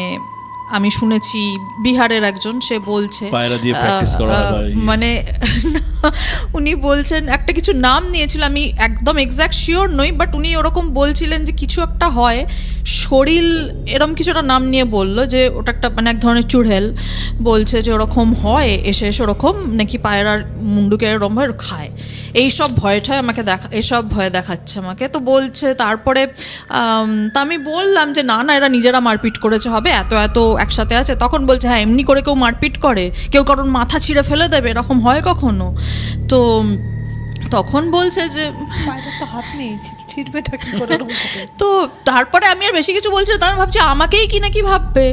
আমি শুনেছি বিহারের একজন, সে বলছে পায়রা দিয়ে প্র্যাকটিস করা হয়, মানে উনি বলছেন একটা কিছু নাম নিয়েছিল, আমি একদম এক্স্যাক্ট শিওর নই, বাট উনি ওরকম বলছিলেন যে কিছু একটা হয় শরীর, এরকম কিছু একটা নাম নিয়ে বললো যে ওটা একটা মানে এক ধরনের চুড়েল, বলছে যে ওরকম হয়, এসে ওরকম নাকি পায়রার মুন্ডুকে এরকম ভাবে খায়, এইসব ভয়টাই আমাকে এসব ভয় দেখাচ্ছে আমাকে। তো বলছে তারপরে তা আমি বললাম যে না এরা নিজেরা মারপিট করেছে হবে, এত একসাথে আছে। তখন বলছে হ্যাঁ এমনি করে কেউ মারপিট করে, কেউ কারণ মাথা ছিঁড়ে ফেলে দেবে, এরকম হয় কখনো? তো তখন বলছে যে তো হাত নেই, ছিড়বেটা কি করে? তো তারপরে আমি আর বেশি কিছু বলছি না, তার ভাবছি আমাকেই কি নাকি ভাববে,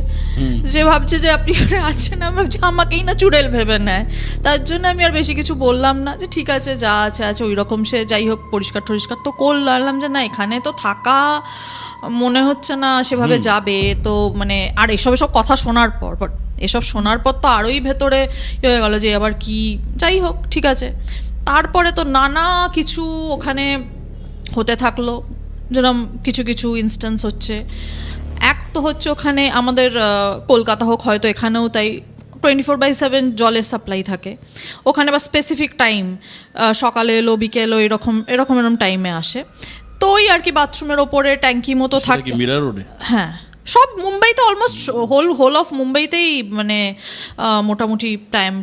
যে ভাবছে যে আপনি এখানে আছেন, আমি ভাবছি আমাকেই না চুড়েল ভেবে নেয়। তার জন্য আমি আর বেশি কিছু বললাম না, যে ঠিক আছে যা আছে ওই রকম, সে যাই হোক পরিষ্কার তো করলাম, যে না এখানে তো থাকা মনে হচ্ছে না সেভাবে যাবে। তো মানে আর এসব কথা শোনার পর তো আরোই ভেতরে হয়ে গেল যে আবার কি, যাই হোক ঠিক আছে। তারপরে তো নানা কিছু ওখানে হতে থাকলো, যেরকম কিছু ইনস্ট্যান্স হচ্ছে। এক তো হচ্ছে ওখানে আমাদের কলকাতা হোক হয়তো এখানেও তাই 24/7 জলের সাপ্লাই থাকে ওখানে, বা স্পেসিফিক টাইম সকালে এলো বিকেল এরকম টাইমে আসে। তো ওই আর কি বাথরুমের ওপরে ট্যাঙ্কি মতো থাকে মিরার রোডে, হ্যাঁ সব মুম্বাইতে অলমোস্ট হোল অফ মুম্বাইতেই মানে মোটামুটি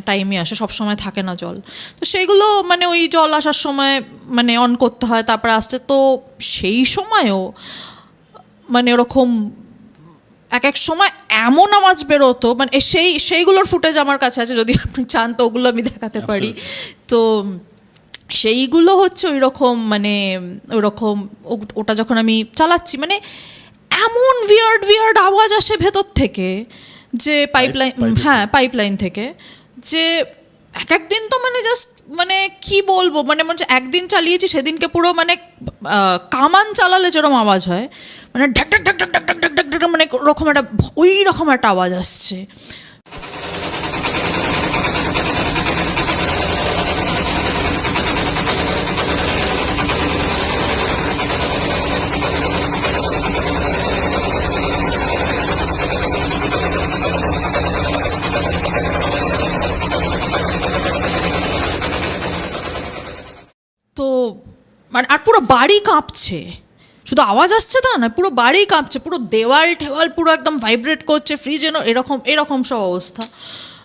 টাইমই আসে, সব সময় থাকে না জল। তো সেইগুলো মানে ওই জল আসার সময় মানে অন করতে হয়, তারপরে আসতে। তো সেই সময়ও মানে ওরকম এক সময় এমন আওয়াজ বেরোতো, মানে সেইগুলোর ফুটেজ আমার কাছে আছে, যদি আপনি চান তো ওগুলো আমি দেখাতে পারি। তো সেইগুলো হচ্ছে ওইরকম ওটা যখন আমি চালাচ্ছি মানে এমন উইয়ার্ড আওয়াজ আসে ভেতর থেকে, যে পাইপলাইন থেকে, যে একদিন তো মানে জাস্ট মানে কি বলবো, মানে একদিন চালিয়েছি সেদিনকে পুরো মানে কামান চালালে যেরকম আওয়াজ হয়, মানে ঢাক ঢাক ঢাক ঢাক ঢাক ঢাক ঢাক ঢাক মানে ওই রকম একটা আওয়াজ আসছে। তো মানে আর পুরো বাড়ি কাঁপছে, শুধু আওয়াজ আসছে তা না, পুরো বাড়ি কাঁপছে, পুরো দেওয়াল পুরো একদম ভাইব্রেট করছে, ফ্রিজ এরকম সব অবস্থা।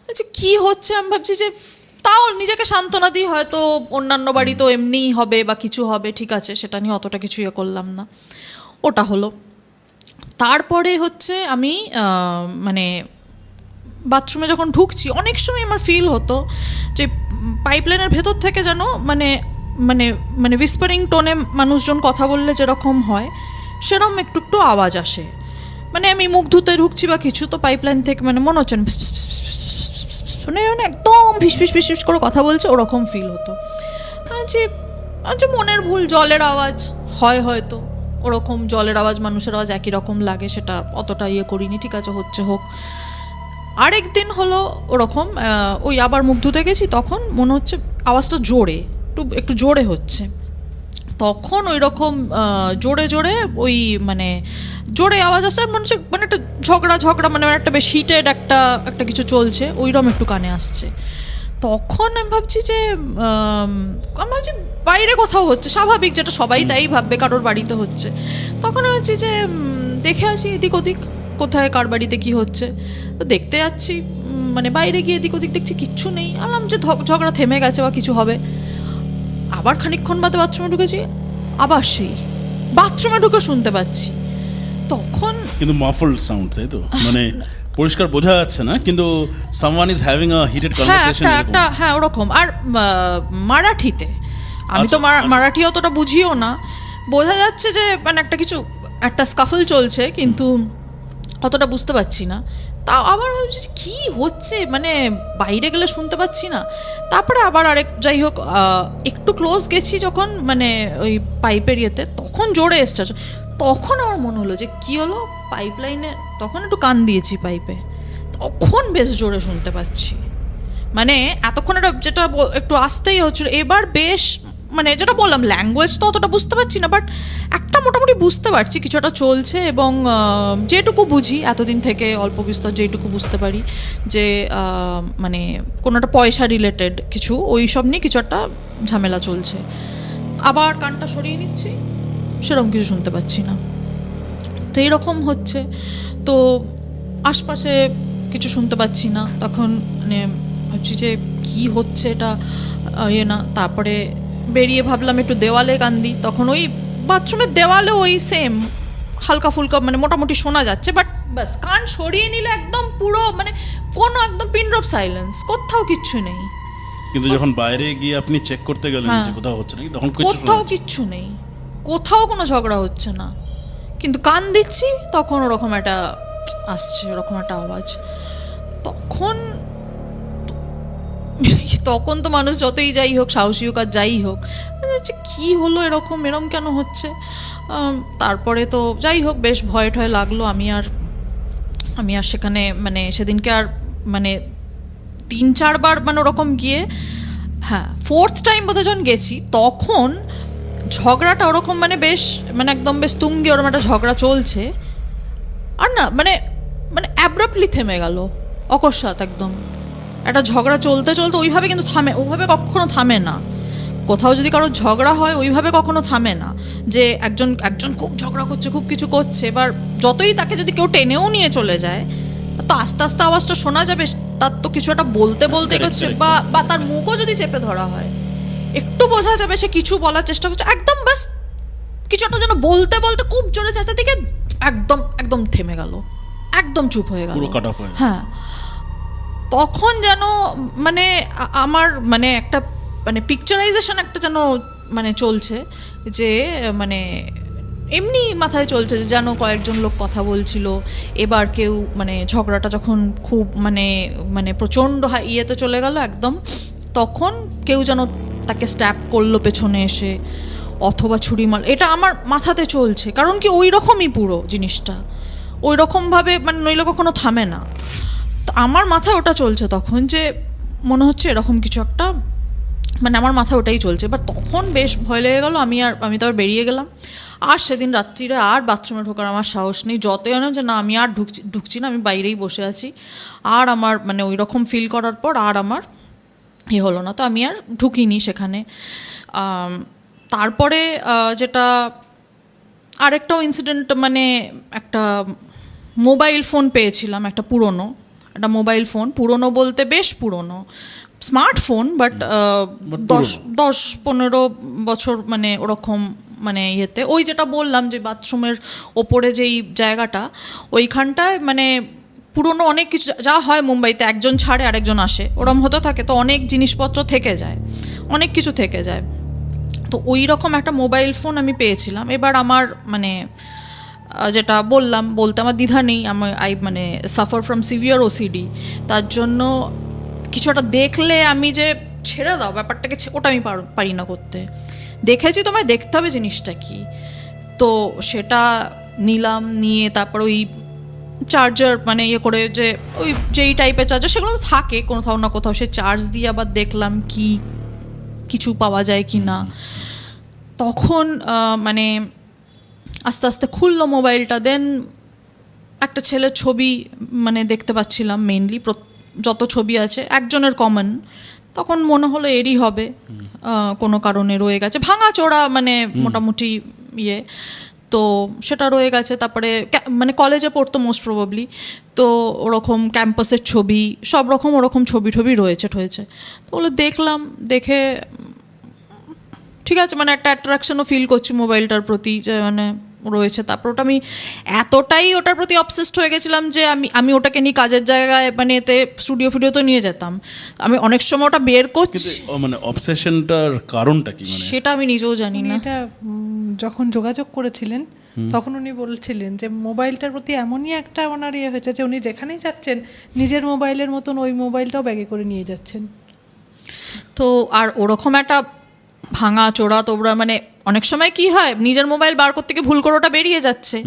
আচ্ছা কী হচ্ছে, আমি ভাবছি যে তাও নিজেকে সান্ত্বনা দিই, হয়তো অন্যান্য বাড়ি তো এমনিই হবে বা কিছু হবে, ঠিক আছে সেটা নিয়ে অতটা কিছু করলাম না। ওটা হলো। তারপরে হচ্ছে আমি মানে বাথরুমে যখন ঢুকছি অনেক সময় আমার ফিল হতো যে পাইপলাইনের ভেতর থেকে যেন মানে মানে মানে উইসপারিং টোনে মানুষজন কথা বললে যেরকম হয় সেরকম একটু আওয়াজ আসে। মানে আমি মুখ ধুতে ঢুকছি বা কিছু, তো পাইপলাইন থেকে মানে মনে হচ্ছে মানে একদম ফিস করে কথা বলছে, ওরকম ফিল হতো। আচ্ছা মনের ভুল, জলের আওয়াজ হয় হয়তো, ওরকম জলের আওয়াজ মানুষের আওয়াজ একই রকম লাগে, সেটা অতটা করিনি, ঠিক আছে হচ্ছে হোক। আরেকদিন হলো ওরকম, ওই আবার মুখ ধুতে গেছি, তখন মনে হচ্ছে আওয়াজটা একটু জোরে হচ্ছে। তখন ওই রকম জোরে ওই মানে জোরে আওয়াজ আসছে, মনে হচ্ছে মানে একটা ঝগড়া মানে একটা বেশ হিটেড একটা কিছু চলছে, ওইরকম একটু কানে আসছে। তখন আমি ভাবছি যে আমি ভাবছি বাইরে কোথাও হচ্ছে, স্বাভাবিক, যেটা সবাই তাই ভাববে কারোর বাড়িতে হচ্ছে। তখন আমি ভাবছি যে দেখে আসি এদিক ওদিক কোথায় কার বাড়িতে কি হচ্ছে। তো দেখতে যাচ্ছি, মানে বাইরে গিয়ে এদিক ওদিক দেখছি কিচ্ছু নেই। আলাম যে ঝগড়া থেমে গেছে বা কিছু হবে। আবার খানিকক্ষণ বাদে বাথরুমে ঢুকেছি, আবার সেই বাথরুমে ঢুকে শুনতে পাচ্ছি। তখন কিন্তু মাফলড সাউন্ড, তাই তো? মানে পরিষ্কার বোঝা যাচ্ছে না, কিন্তু someone is having a heated হ্যাঁ কনভারসেশন। একটা হ্যাঁ ওরকম। আর মারাঠিতে, আমি তো আচ্ছা। মারাঠি অতটা বুঝিও না, বোঝা যাচ্ছে যে মানে একটা স্কাফল চলছে, কিন্তু অতটা বুঝতে পারছি না। তাও আবার ভাবছি যে কী হচ্ছে, মানে বাইরে গেলে শুনতে পাচ্ছি না। তারপরে আবার যাই হোক একটু ক্লোজ গেছি যখন, মানে ওই পাইপের ইয়েতে, তখন জোরে এসছে। তখন আমার মনে হলো যে কী হলো, পাইপ লাইনে তখন একটু কান দিয়েছি পাইপে, তখন বেশ জোরে শুনতে পাচ্ছি। মানে এতক্ষণ যেটা একটু আসতেই হচ্ছিল, এবার বেশ, মানে যেটা বললাম, ল্যাঙ্গুয়েজ তো অতটা বুঝতে পারছি না, বাট একটা মোটামুটি বুঝতে পারছি কিছু একটা চলছে। এবং যেটুকু বুঝি এতদিন থেকে অল্প বিস্তর যেটুকু বুঝতে পারি যে মানে কোনো একটা পয়সা রিলেটেড কিছু, ওই সব নিয়ে কিছু একটা ঝামেলা চলছে। আবার কানটা সরিয়ে নিচ্ছি, সেরকম কিছু শুনতে পাচ্ছি না। তো এইরকম হচ্ছে। তো আশপাশে কিছু শুনতে পাচ্ছি না, তখন মানে ভাবছি যে কী হচ্ছে এটা, না। তারপরে বেরিয়ে ভাবলাম একটু দেওয়ালে কান দিই, তখন ওই বাথরুমের দেওয়ালে ওই সেম হালকা ফুলকা মানে মোটামুটি শোনা যাচ্ছে, বাট ব্যাস কান সরিয়ে নিলে একদম পুরো মানে কোনো একদম পিন ড্রপ সাইলেন্স, কোথাও কিচ্ছু নেই। কিন্তু যখন বাইরে গিয়ে আপনি চেক করতে গেলেন যে কোথাও হচ্ছে নাকি, তখন কোথাও কিচ্ছু নেই, কোথাও কোনো ঝগড়া হচ্ছে না, কিন্তু কান দিচ্ছি তখন ওরকম একটা আসছে, ওরকম একটা আওয়াজ। তখন তো মানুষ যতই যাই হোক, সাহসী হোক আর যাই হোক, কী হলো, এরকম কেন হচ্ছে। তারপরে তো যাই হোক বেশ ভয় ঠয় লাগলো। আমি আর সেখানে মানে সেদিনকে আর মানে 3-4 বার মানে ওরকম গিয়ে, হ্যাঁ 4th টাইম বোধহয় যখন গেছি, তখন ঝগড়াটা ওরকম মানে বেশ মানে একদম বেশ তুঙ্গে ওরকম একটা ঝগড়া চলছে, আর না মানে অ্যাব্রাপ্টলি থেমে গেল অকস্মাৎ একদম। একটা ঝগড়া চলতে চলতে ওইভাবে কিন্তু ওইভাবে কখনো থামে না। কোথাও যদি কারো ঝগড়া হয় ওইভাবে কখনো থামে না, যে একজন খুব ঝগড়া করছে, খুব কিছু করছে, এবার যতই তাকে যদি কেউ টেনেও নিয়ে চলে যায়, তো আস্তে আস্তে আওয়াজটা শোনা যাবে, তার তো কিছু একটা বলতে করছে, বা তার মুখও যদি চেপে ধরা হয়, একটু বোঝা যাবে সে কিছু বলার চেষ্টা করছে, একদম ব্যাস কিছু একটা যেন বলতে খুব জোরে চেঁচা থেকে একদম থেমে গেল, একদম চুপ হয়ে গেল, পুরো কাট অফ হয়ে। হ্যাঁ। তখন যেন মানে আমার মানে একটা মানে পিকচারাইজেশন একটা যেন মানে চলছে, যে মানে এমনি মাথায় চলছে যে যেন কয়েকজন লোক কথা বলছিল, এবার কেউ মানে ঝগড়াটা যখন খুব মানে প্রচণ্ড ইয়েতে চলে গেল একদম, তখন কেউ যেন তাকে স্ট্যাপ করলো পেছনে এসে, অথবা ছুরি মারল। এটা আমার মাথাতে চলছে, কারণ কি ওই রকমই পুরো জিনিসটা, ওই রকমভাবে মানে নইলে কখনো থামে না। তো আমার মাথায় ওটা চলছে তখন, যে মনে হচ্ছে এরকম কিছু একটা, মানে আমার মাথায় ওটাই চলছে। এবার তখন বেশ ভয় লেগে গেলো, আমি তো আর বেরিয়ে গেলাম। আর সেদিন রাত্রিরে আর বাথরুমে ঢোকার আমার সাহস নেই, যতই না যে না আমি আর ঢুকছি না, আমি বাইরেই বসে আছি। আর আমার মানে ওই রকম ফিল করার পর আর আমার হলো না, তো আমি আর ঢুকিনি সেখানে। তারপরে যেটা আরেকটাও ইনসিডেন্ট, মানে একটা মোবাইল ফোন পেয়েছিলাম, একটা মোবাইল ফোন, পুরনো বলতে বেশ পুরনো, স্মার্টফোন, বাট 10-15 বছর মানে ওরকম মানে ইয়েতে, ওই যেটা বললাম যে বাথরুমের ওপরে যেই জায়গাটা, ওইখানটায় মানে পুরনো অনেক কিছু, যা হয় মুম্বাইতে একজন ছাড়ে আরেকজন আসে, ওরম হতে থাকে, তো অনেক জিনিসপত্র থেকে যায়, অনেক কিছু থেকে যায়। তো ওই রকম একটা মোবাইল ফোন আমি পেয়েছিলাম। এবার আমার মানে যেটা বলতে আমার দ্বিধা নেই, আই মানে সাফার ফ্রম সিভিয়ার ওসিডি, তার জন্য কিছু একটা দেখলে আমি যে ছেড়ে দাও ব্যাপারটাকে, ওটা আমি পারি না করতে। দেখেছি, তোমায় দেখতে হবে জিনিসটা কি, তো সেটা নিলাম, নিয়ে তারপর ওই চার্জার মানে ইয়ে করে, যে ওই যেই টাইপের চার্জার সেগুলো তো থাকে কোথাও না কোথাও, সে চার্জ দিয়ে আবার দেখলাম কি কিছু পাওয়া যায় কি না। তখন মানে আস্তে আস্তে খুললো মোবাইলটা, দেন একটা ছেলের ছবি মানে দেখতে পাচ্ছিলাম, মেনলি যত ছবি আছে একজনের কমন, তখন মনে হলো এরই হবে, কোনো কারণে রয়ে গেছে, ভাঙা চোরা মানে মোটামুটি ইয়ে, তো সেটা রয়ে গেছে। তারপরে মানে কলেজে পড়তো মোস্ট প্রবাবলি, তো ওরকম ক্যাম্পাসের ছবি সব রকম ওরকম ছবি টবি রয়েছে ঠয়েছে, তো ওগুলো দেখলাম, দেখে ঠিক আছে মানে একটা অ্যাট্রাকশনও ফিল করছি মোবাইলটার প্রতি, যে মানে রয়েছে। তারপর ওটা আমি এতটাই ওটার প্রতি অবসেসড হয়ে গেছিলাম যে আমি ওটাকে নিয়ে কাজের জায়গায় মানে এতে স্টুডিও ফিডিও তো নিয়ে যেতাম, আমি অনেক সময় ওটা বের করছি। মানে অবসেশনটার কারণটা কি মানে সেটা আমি নিজেও জানি উনি না। এটা যখন যোগাযোগ করেছিলেন তখন উনি বলছিলেন যে মোবাইলটার প্রতি এমনই একটা ওনার ইয়ে হয়েছে যে উনি যেখানেই যাচ্ছেন নিজের মোবাইলের মতন ওই মোবাইলটাও ব্যাগে করে নিয়ে যাচ্ছেন। তো আর ওরকম একটা ভাঙা চোরা তোবড়া মানে অনেক সময় কি হয় নিজের মোবাইল বার করতে গিয়ে ভুল করে ওটা বেরিয়ে যাচ্ছে,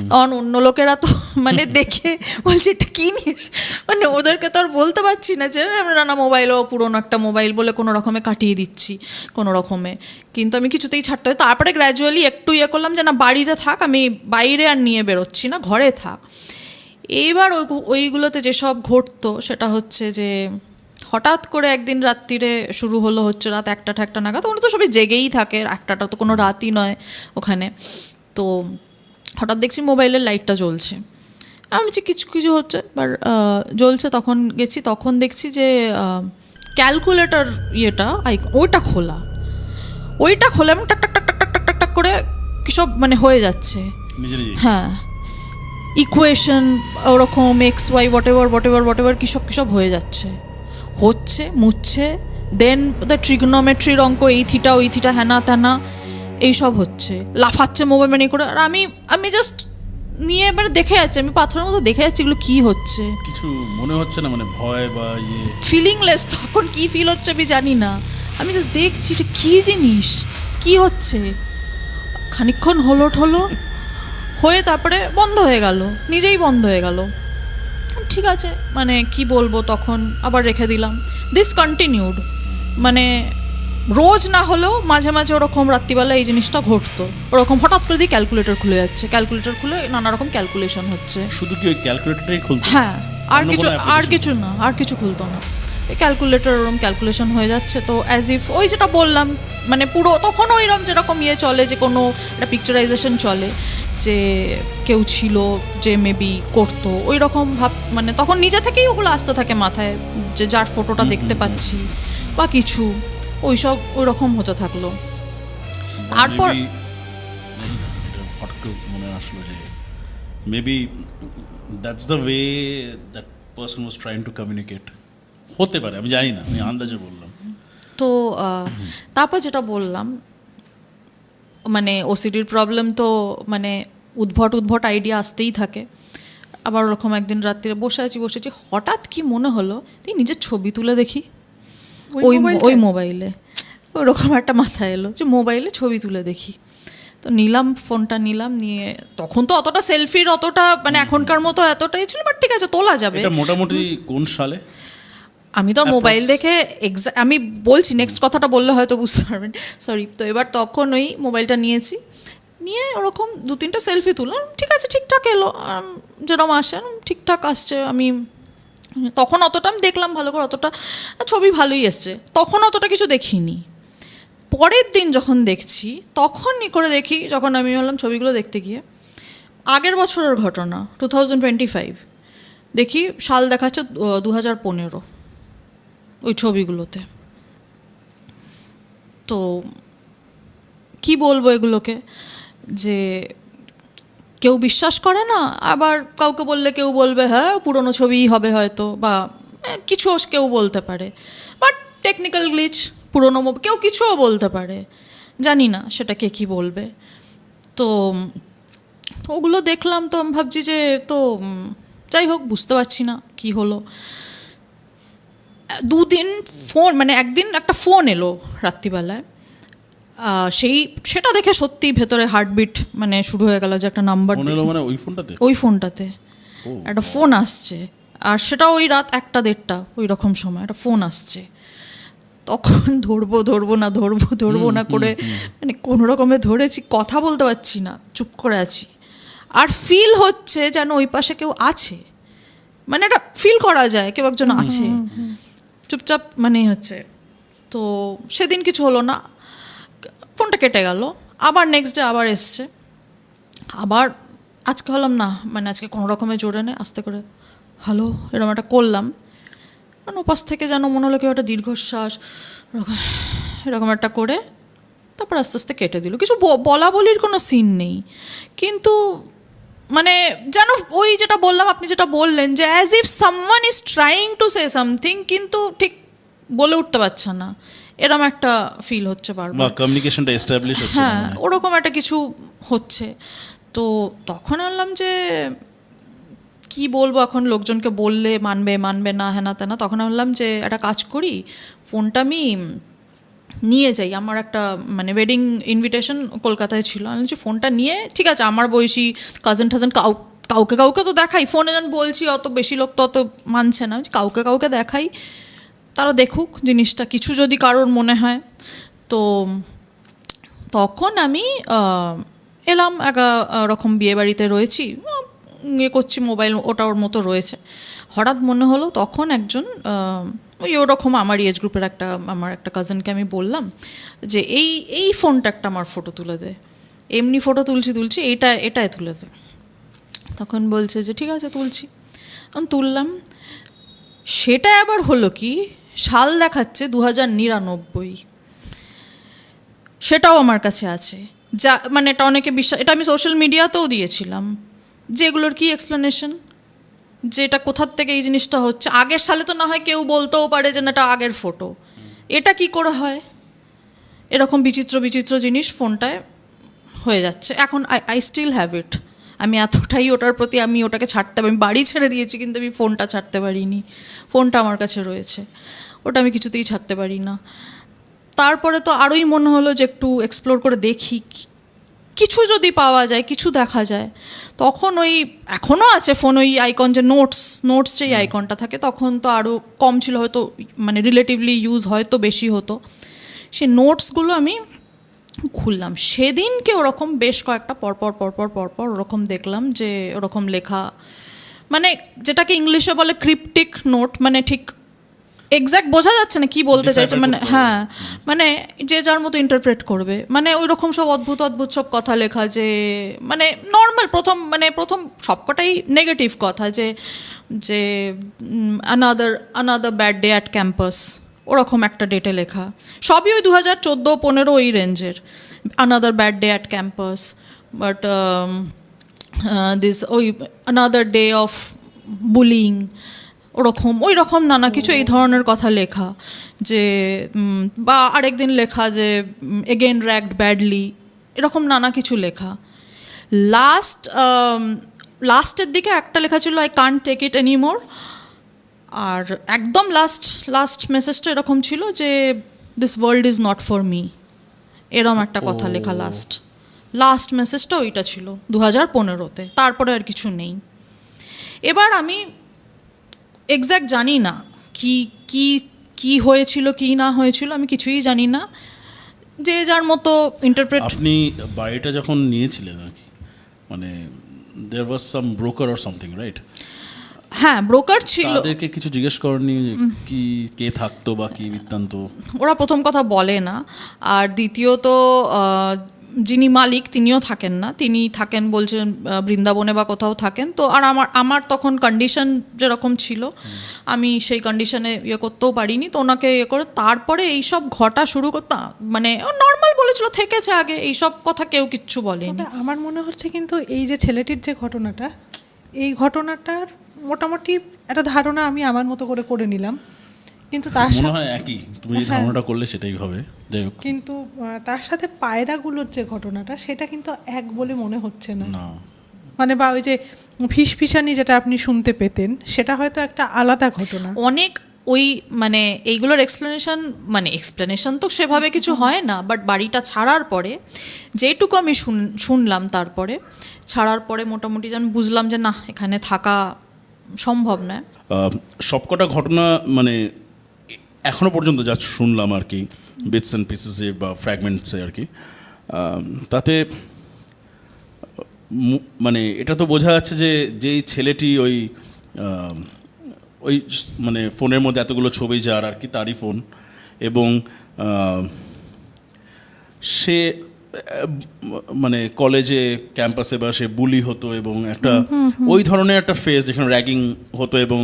তখন অন্য লোকেরা তো মানে দেখে বলছে এটা কি নিস, মানে ওদেরকে তো আর বলতে পারছি না যে আমরা না মোবাইলও পুরোনো একটা মোবাইল বলে কোনো রকমে কাটিয়ে দিচ্ছি কোনো রকমে, কিন্তু আমি কিছুতেই ছাড়তে হয়। তারপরে গ্র্যাজুয়ালি একটু ইয়ে করলাম যে না বাড়িতে থাক, আমি বাইরে আর নিয়ে বেরোচ্ছি না, ঘরে থাক। এইবার ওইগুলোতে যেসব ঘটতো সেটা হচ্ছে যে হঠাৎ করে একদিন রাত্রিরে শুরু হলো, হচ্ছে রাত 1টা নাগাদ, ওখানে তো সবাই জেগেই থাকে, 1টা তো কোনো রাতই নয় ওখানে। তো হঠাৎ দেখছি মোবাইলের লাইটটা জ্বলছে, আমি যে কিছু কিছু হচ্ছে এবার জ্বলছে, তখন গেছি, তখন দেখছি যে ক্যালকুলেটর ইয়েটা ওইটা খোলা এবং টাক টাক টাক টাক টাক টাক টাক টাক করে কী সব মানে হয়ে যাচ্ছে, হ্যাঁ ইকুয়েশন ওরকম এক্স ওয়াই হোয়াট এভার কী সব হয়ে যাচ্ছে, হচ্ছে মুছছে, দেন ট্রিগনোমেট্রির অঙ্ক এই থিটা ওই থিটা হ্যানা ত্যানা এইসব হচ্ছে, লাফাচ্ছে মোবাইল মানে করে, আর আমি জাস্ট নিয়ে এবারে দেখে যাচ্ছি, আমি পাথরের মতো দেখে যাচ্ছি এগুলো কী হচ্ছে, কিছু মনে হচ্ছে না মানে ভয় বা ইয়ে ফিলিংলেস, তখন কী ফিল হচ্ছে আমি জানি না, আমি জাস্ট দেখছি যে কী জিনিস কী হচ্ছে, খানিকক্ষণ হলো হয়ে তারপরে বন্ধ হয়ে গেল, নিজেই বন্ধ হয়ে গেল, ঠিক আছে মানে কি বলবো, তখন আবার রেখে দিলাম। দিস কন্টিনিউড, মানে রোজ না হলেও মাঝে মাঝে ওরকম রাত্রিবেলা এই জিনিসটা ঘটতো, ওরকম হঠাৎ করে দিয়ে ক্যালকুলেটর খুলে যাচ্ছে, ক্যালকুলেটর খুলে নানা রকম ক্যালকুলেশন হচ্ছে। শুধু কি ওই ক্যালকুলেটরটাই খুলতো? হ্যাঁ, আর অন্য কিছু কোনো application? আর কিছু খুলতো না, ক্যালকুলেটর ওরকম ক্যালকুলেশন হয়ে যাচ্ছে, তো অ্যাজ ইফ ওই যেটা বললাম মানে পুরো তখন ওইরকম যেরকম ইয়ে চলে যে কোনো একটা পিকচারাইজেশন চলে যে কেউ ছিল যে মেবি করতো ওই রকম ভাব, মানে তখন নিজে থেকেই ওগুলো আসতে থাকে মাথায় যে যার ফটোটা দেখতে পাচ্ছি বা কিছু ওইসব ওই রকম হতে থাকলো। তারপর এটা হঠাৎ করে মনে আসলো যে maybe that's the way that person was trying to communicate, হতে পারে আমি জানি না, আমি আন্দাজে বললাম। তো তারপর যেটা বললাম মানে ওসিডির প্রবলেম তো মানে উদ্ভট আইডিয়া আসতেই থাকে। আবার ওরকম একদিন রাত্রিরে বসে আছি হঠাৎ কি মনে হলো তুই নিজের ছবি তুলে দেখি ওই মোবাইলে, ওইরকম একটা মাথায় এলো যে মোবাইলে ছবি তুলে দেখি। তো নিলাম ফোনটা, নিয়ে তখন তো অতটা সেলফির অতটা মানে এখনকার মতো এতটাই ছিল, বাট ঠিক আছে তোলা যাবে। এটা মোটামুটি কোন সালে? আমি তো মোবাইল দেখে আমি বলছি নেক্সট কথাটা বললে হয়তো বুঝতে পারবেন, সরি। তো এবার তখন ওই মোবাইলটা নিয়ে ওরকম 2-3টা সেলফি তুললাম, ঠিক আছে ঠিকঠাক এলো, যেরকম আসে ঠিকঠাক আসছে। আমি তখন অতটা আমি দেখলাম ভালো করে, অতটা ছবি ভালোই এসছে, তখন অতটা কিছু দেখিনি। পরের দিন যখন দেখছি তখন করে দেখি, যখন আমি বললাম ছবিগুলো দেখতে গিয়ে আগের বছরের ঘটনা 2025 দেখি, সাল দেখাচ্ছে 2015 ওই ছবিগুলোতে। তো কি বলবো এগুলোকে, যে কেউ বিশ্বাস করে না, আবার কাউকে বললে কেউ বলবে হ্যাঁ পুরনো ছবিই হবে হয়তো, বা কিছু কেউ বলতে পারে, বাট টেকনিক্যাল গ্লিচ পুরনো কেউ কিছুও বলতে পারে, জানি না সেটা কে কী বলবে। তো ওগুলো দেখলাম, তো আমি ভাবছি যে তো যাই হোক বুঝতে পারছি না কি হলো। 2 দিন ফোন মানে একদিন একটা ফোন এলো রাত্রিবেলায়, সেটা দেখে সত্যি ভেতরে হার্টবিট মানে শুরু হয়ে গেল, যে একটা নাম্বার মানে ওই ফোনটাতে একটা ফোন আসছে, আর সেটা ওই রাত 1টা-1:30 ওই রকম সময় একটা ফোন আসছে। তখন ধরবো না করে মানে কোনো রকমে ধরেছি, কথা বলতে পারছি না, চুপ করে আছি, আর ফিল হচ্ছে যেন ওই পাশে কেউ আছে, মানে এটা ফিল করা যায় কেউ একজন আছে, চুপচাপ মানে হচ্ছে তো সেদিন কিছু হলো না, ফোনটা কেটে গেল। আবার নেক্সট ডে আবার এসছে, আবার আজকে হলাম না, মানে আজকে কোনো রকমের জোরে নেই, আস্তে করে হ্যালো এরকম একটা করলাম, মানে উপাস থেকে যেন মনে হলো কেউ একটা দীর্ঘশ্বাস এরকম একটা করে তারপর আস্তে আস্তে কেটে দিল। কিছু বলা বলির কোনো সিন নেই, কিন্তু মানে যেন ওই যেটা বললাম, আপনি যেটা বললেন যে as if someone is trying to say something কিন্তু ঠিক বলে উঠতে পারছে না, এরম একটা ফিল হচ্ছে বা বারবার। কমিউনিকেশনটা এস্টাবলিশ হচ্ছে না হ্যাঁ মনে হয়। ওরকম একটা কিছু হচ্ছে। তো তখন আনলাম যে কি বলবো এখন, লোকজনকে বললে মানবে মানবে না হ্যানা তেনা, তখন বললাম যে একটা কাজ করি, ফোনটা আমি নিয়ে যাই, আমার একটা মানে ওয়েডিং ইনভিটেশন কলকাতায় ছিল, আমি বলছি ফোনটা নিয়ে, ঠিক আছে আমার বয়সী কাজিন টাজিন কাউকে কাউকে তো দেখাই, ফোনে যখন বলছি অত বেশি লোক তো অত মানছে না, কাউকে কাউকে দেখাই, তারা দেখুক জিনিসটা, কিছু যদি কারোর মনে হয়। তো তখন আমি এলাম, রকম বিয়েবাড়িতে রয়েছি, ইয়ে করছি, মোবাইল ওটা ওর মতো রয়েছে। হঠাৎ মনে হলো তখন একজন ওই ওরকম আমার এজ গ্রুপের আমার একটা কাজিনকে আমি বললাম যে এই ফোনটা একটা আমার ফটো তুলে দে, এমনি ফটো তুলছি এটাই তুলে দে। তখন বলছে যে ঠিক আছে তুলছি, আমি তুললাম। সেটা আবার হলো কি, সাল দেখাচ্ছে 2099, সেটাও আমার কাছে আছে, যা মানে এটা অনেকে বিশ্বাস, এটা আমি সোশ্যাল মিডিয়াতেও দিয়েছিলাম, যে এগুলোর কী এক্সপ্লেনেশন, যে এটা কোথার থেকে এই জিনিসটা হচ্ছে। আগের সালে তো না হয় কেউ বলতেও পারে যে না এটা আগের ফটো, এটা কি করে হয়, এরকম বিচিত্র বিচিত্র জিনিস ফোনটায় হয়ে যাচ্ছে। এখন আই স্টিল হ্যাভ ইট, আমি এতটাই ওটার প্রতি, আমি ওটাকে ছাড়তে, আমি বাড়ি ছেড়ে দিয়েছি কিন্তু আমি ফোনটা ছাড়তে পারিনি, ফোনটা আমার কাছে রয়েছে, ওটা আমি কিছুতেই ছাড়তে পারি না। তারপরে তো আরোই মনে হলো যে একটু এক্সপ্লোর করে দেখি, কিছু যদি পাওয়া যায়, কিছু দেখা যায়। তখন ওই এখনও আছে ফোন ওই আইকন, যে নোটস যেই আইকনটা থাকে, তখন তো আরও কম ছিল হয়তো, মানে রিলেটিভলি ইউজ হয়তো বেশি হতো, সেই নোটসগুলো আমি খুললাম। সেদিনকে ওরকম বেশ কয়েকটা পরপর ওরকম দেখলাম যে ওরকম লেখা, মানে যেটাকে ইংলিশে বলে ক্রিপ্টিক নোট, মানে ঠিক এক্স্যাক্ট বোঝা যাচ্ছে না কি বলতে চাইছে, মানে হ্যাঁ মানে যে যার মতো ইন্টারপ্রেট করবে, মানে ওই রকম সব অদ্ভুত সব কথা লেখা, যে মানে নর্মাল প্রথম সবকটাই নেগেটিভ কথা, যে another bad day at campus, ওরকম একটা ডেটে লেখা, সবই ওই 2014-15 ওই রেঞ্জের, another bad day at campus, but this ওই আনাদার ডে অফ বুলিং, ওই রকম নানা কিছু এই ধরনের কথা লেখা, যে বা আরেকদিন লেখা যে এগেন র্যাগড ব্যাডলি, এরকম নানা কিছু লেখা। লাস্টের দিকে একটা লেখা ছিল I can't take it anymore, আর একদম লাস্ট মেসেজটা এরকম ছিল যে this world is not for me, এরকম একটা কথা লেখা, লাস্ট মেসেজটা ওইটা ছিল 2015-তে, তারপরে আর কিছু নেই। এবার আমি এক্স্যাক্ট জানি না কি কি কি হয়েছিল কি না হয়েছিল, আমি কিছুই জানি না, যে যার মতো ইন্টারপ্রেট। আপনি বাড়িটা যখন নিয়েছিলেন আর কি, মানে দেয়ার ওয়াজ সাম ব্রোকার অর সামথিং, রাইট? হ্যাঁ ব্রোকার ছিল। তাদেরকে কিছু জিজ্ঞেস করেননি কি কে থাকতো বা কি বৃত্তান্ত? ওরা প্রথম কথা বলে না, আর দ্বিতীয়ত যিনি মালিক তিনিও থাকেন না, তিনি থাকেন বলছেন বৃন্দাবনে বা কোথাও থাকেন। তো আর আমার তখন কন্ডিশন যেরকম ছিল, আমি সেই কন্ডিশনে ইয়ে করতেও পারিনি, তো ওনাকে ইয়ে করে তারপরে এইসব ঘটা শুরু করতাম, মানে নর্মাল বলেছিল থেকেছে আগে, এইসব কথা কেউ কিচ্ছু বলেনি। তবে আমার মনে হচ্ছে কিন্তু এই যে ছেলেটির যে ঘটনাটা, এই ঘটনাটার মোটামুটি একটা ধারণা আমি আমার মতো করে নিলাম, কিন্তু তার মনে সাথে হয় একই, তুমি যে ধারণাটা করলে সেটাই হবে। যাই হোক, কিন্তু তার সাথে পায়রাগুলোর যে ঘটনাটা, সেটা কিন্তু এক বলে মনে হচ্ছে না, না মানে বা ওই যে ফিসফিসানি যেটা আপনি শুনতে পেতেন, সেটা হয়তো একটা আলাদা ঘটনা। অনেক ওই মানে এইগুলোর এক্সপ্লেনেশন তো সেভাবে কিছু হয় না, বাট বাড়িটা ছাড়ার পরে যেটুকু আমি শুনলাম, তারপরে ছাড়ার পরে মোটামুটি যেন বুঝলাম যে না এখানে থাকা সম্ভব নয়। সবকটা ঘটনা মানে এখনো পর্যন্ত যা শুনলাম আর কি, বিটস অ্যান্ড পিসেসে বা ফ্র্যাগমেন্টসে আর কি, তাতে মানে এটা তো বোঝা যাচ্ছে যে যেই ছেলেটি ওই মানে ফোনের মধ্যে এতগুলো ছবি যার আর কি, তারই ফোন, এবং সে মানে কলেজে ক্যাম্পাসে বা সে বুলি হতো এবং একটা ওই ধরনের একটা ফেজ যেখানে র্যাগিং হতো এবং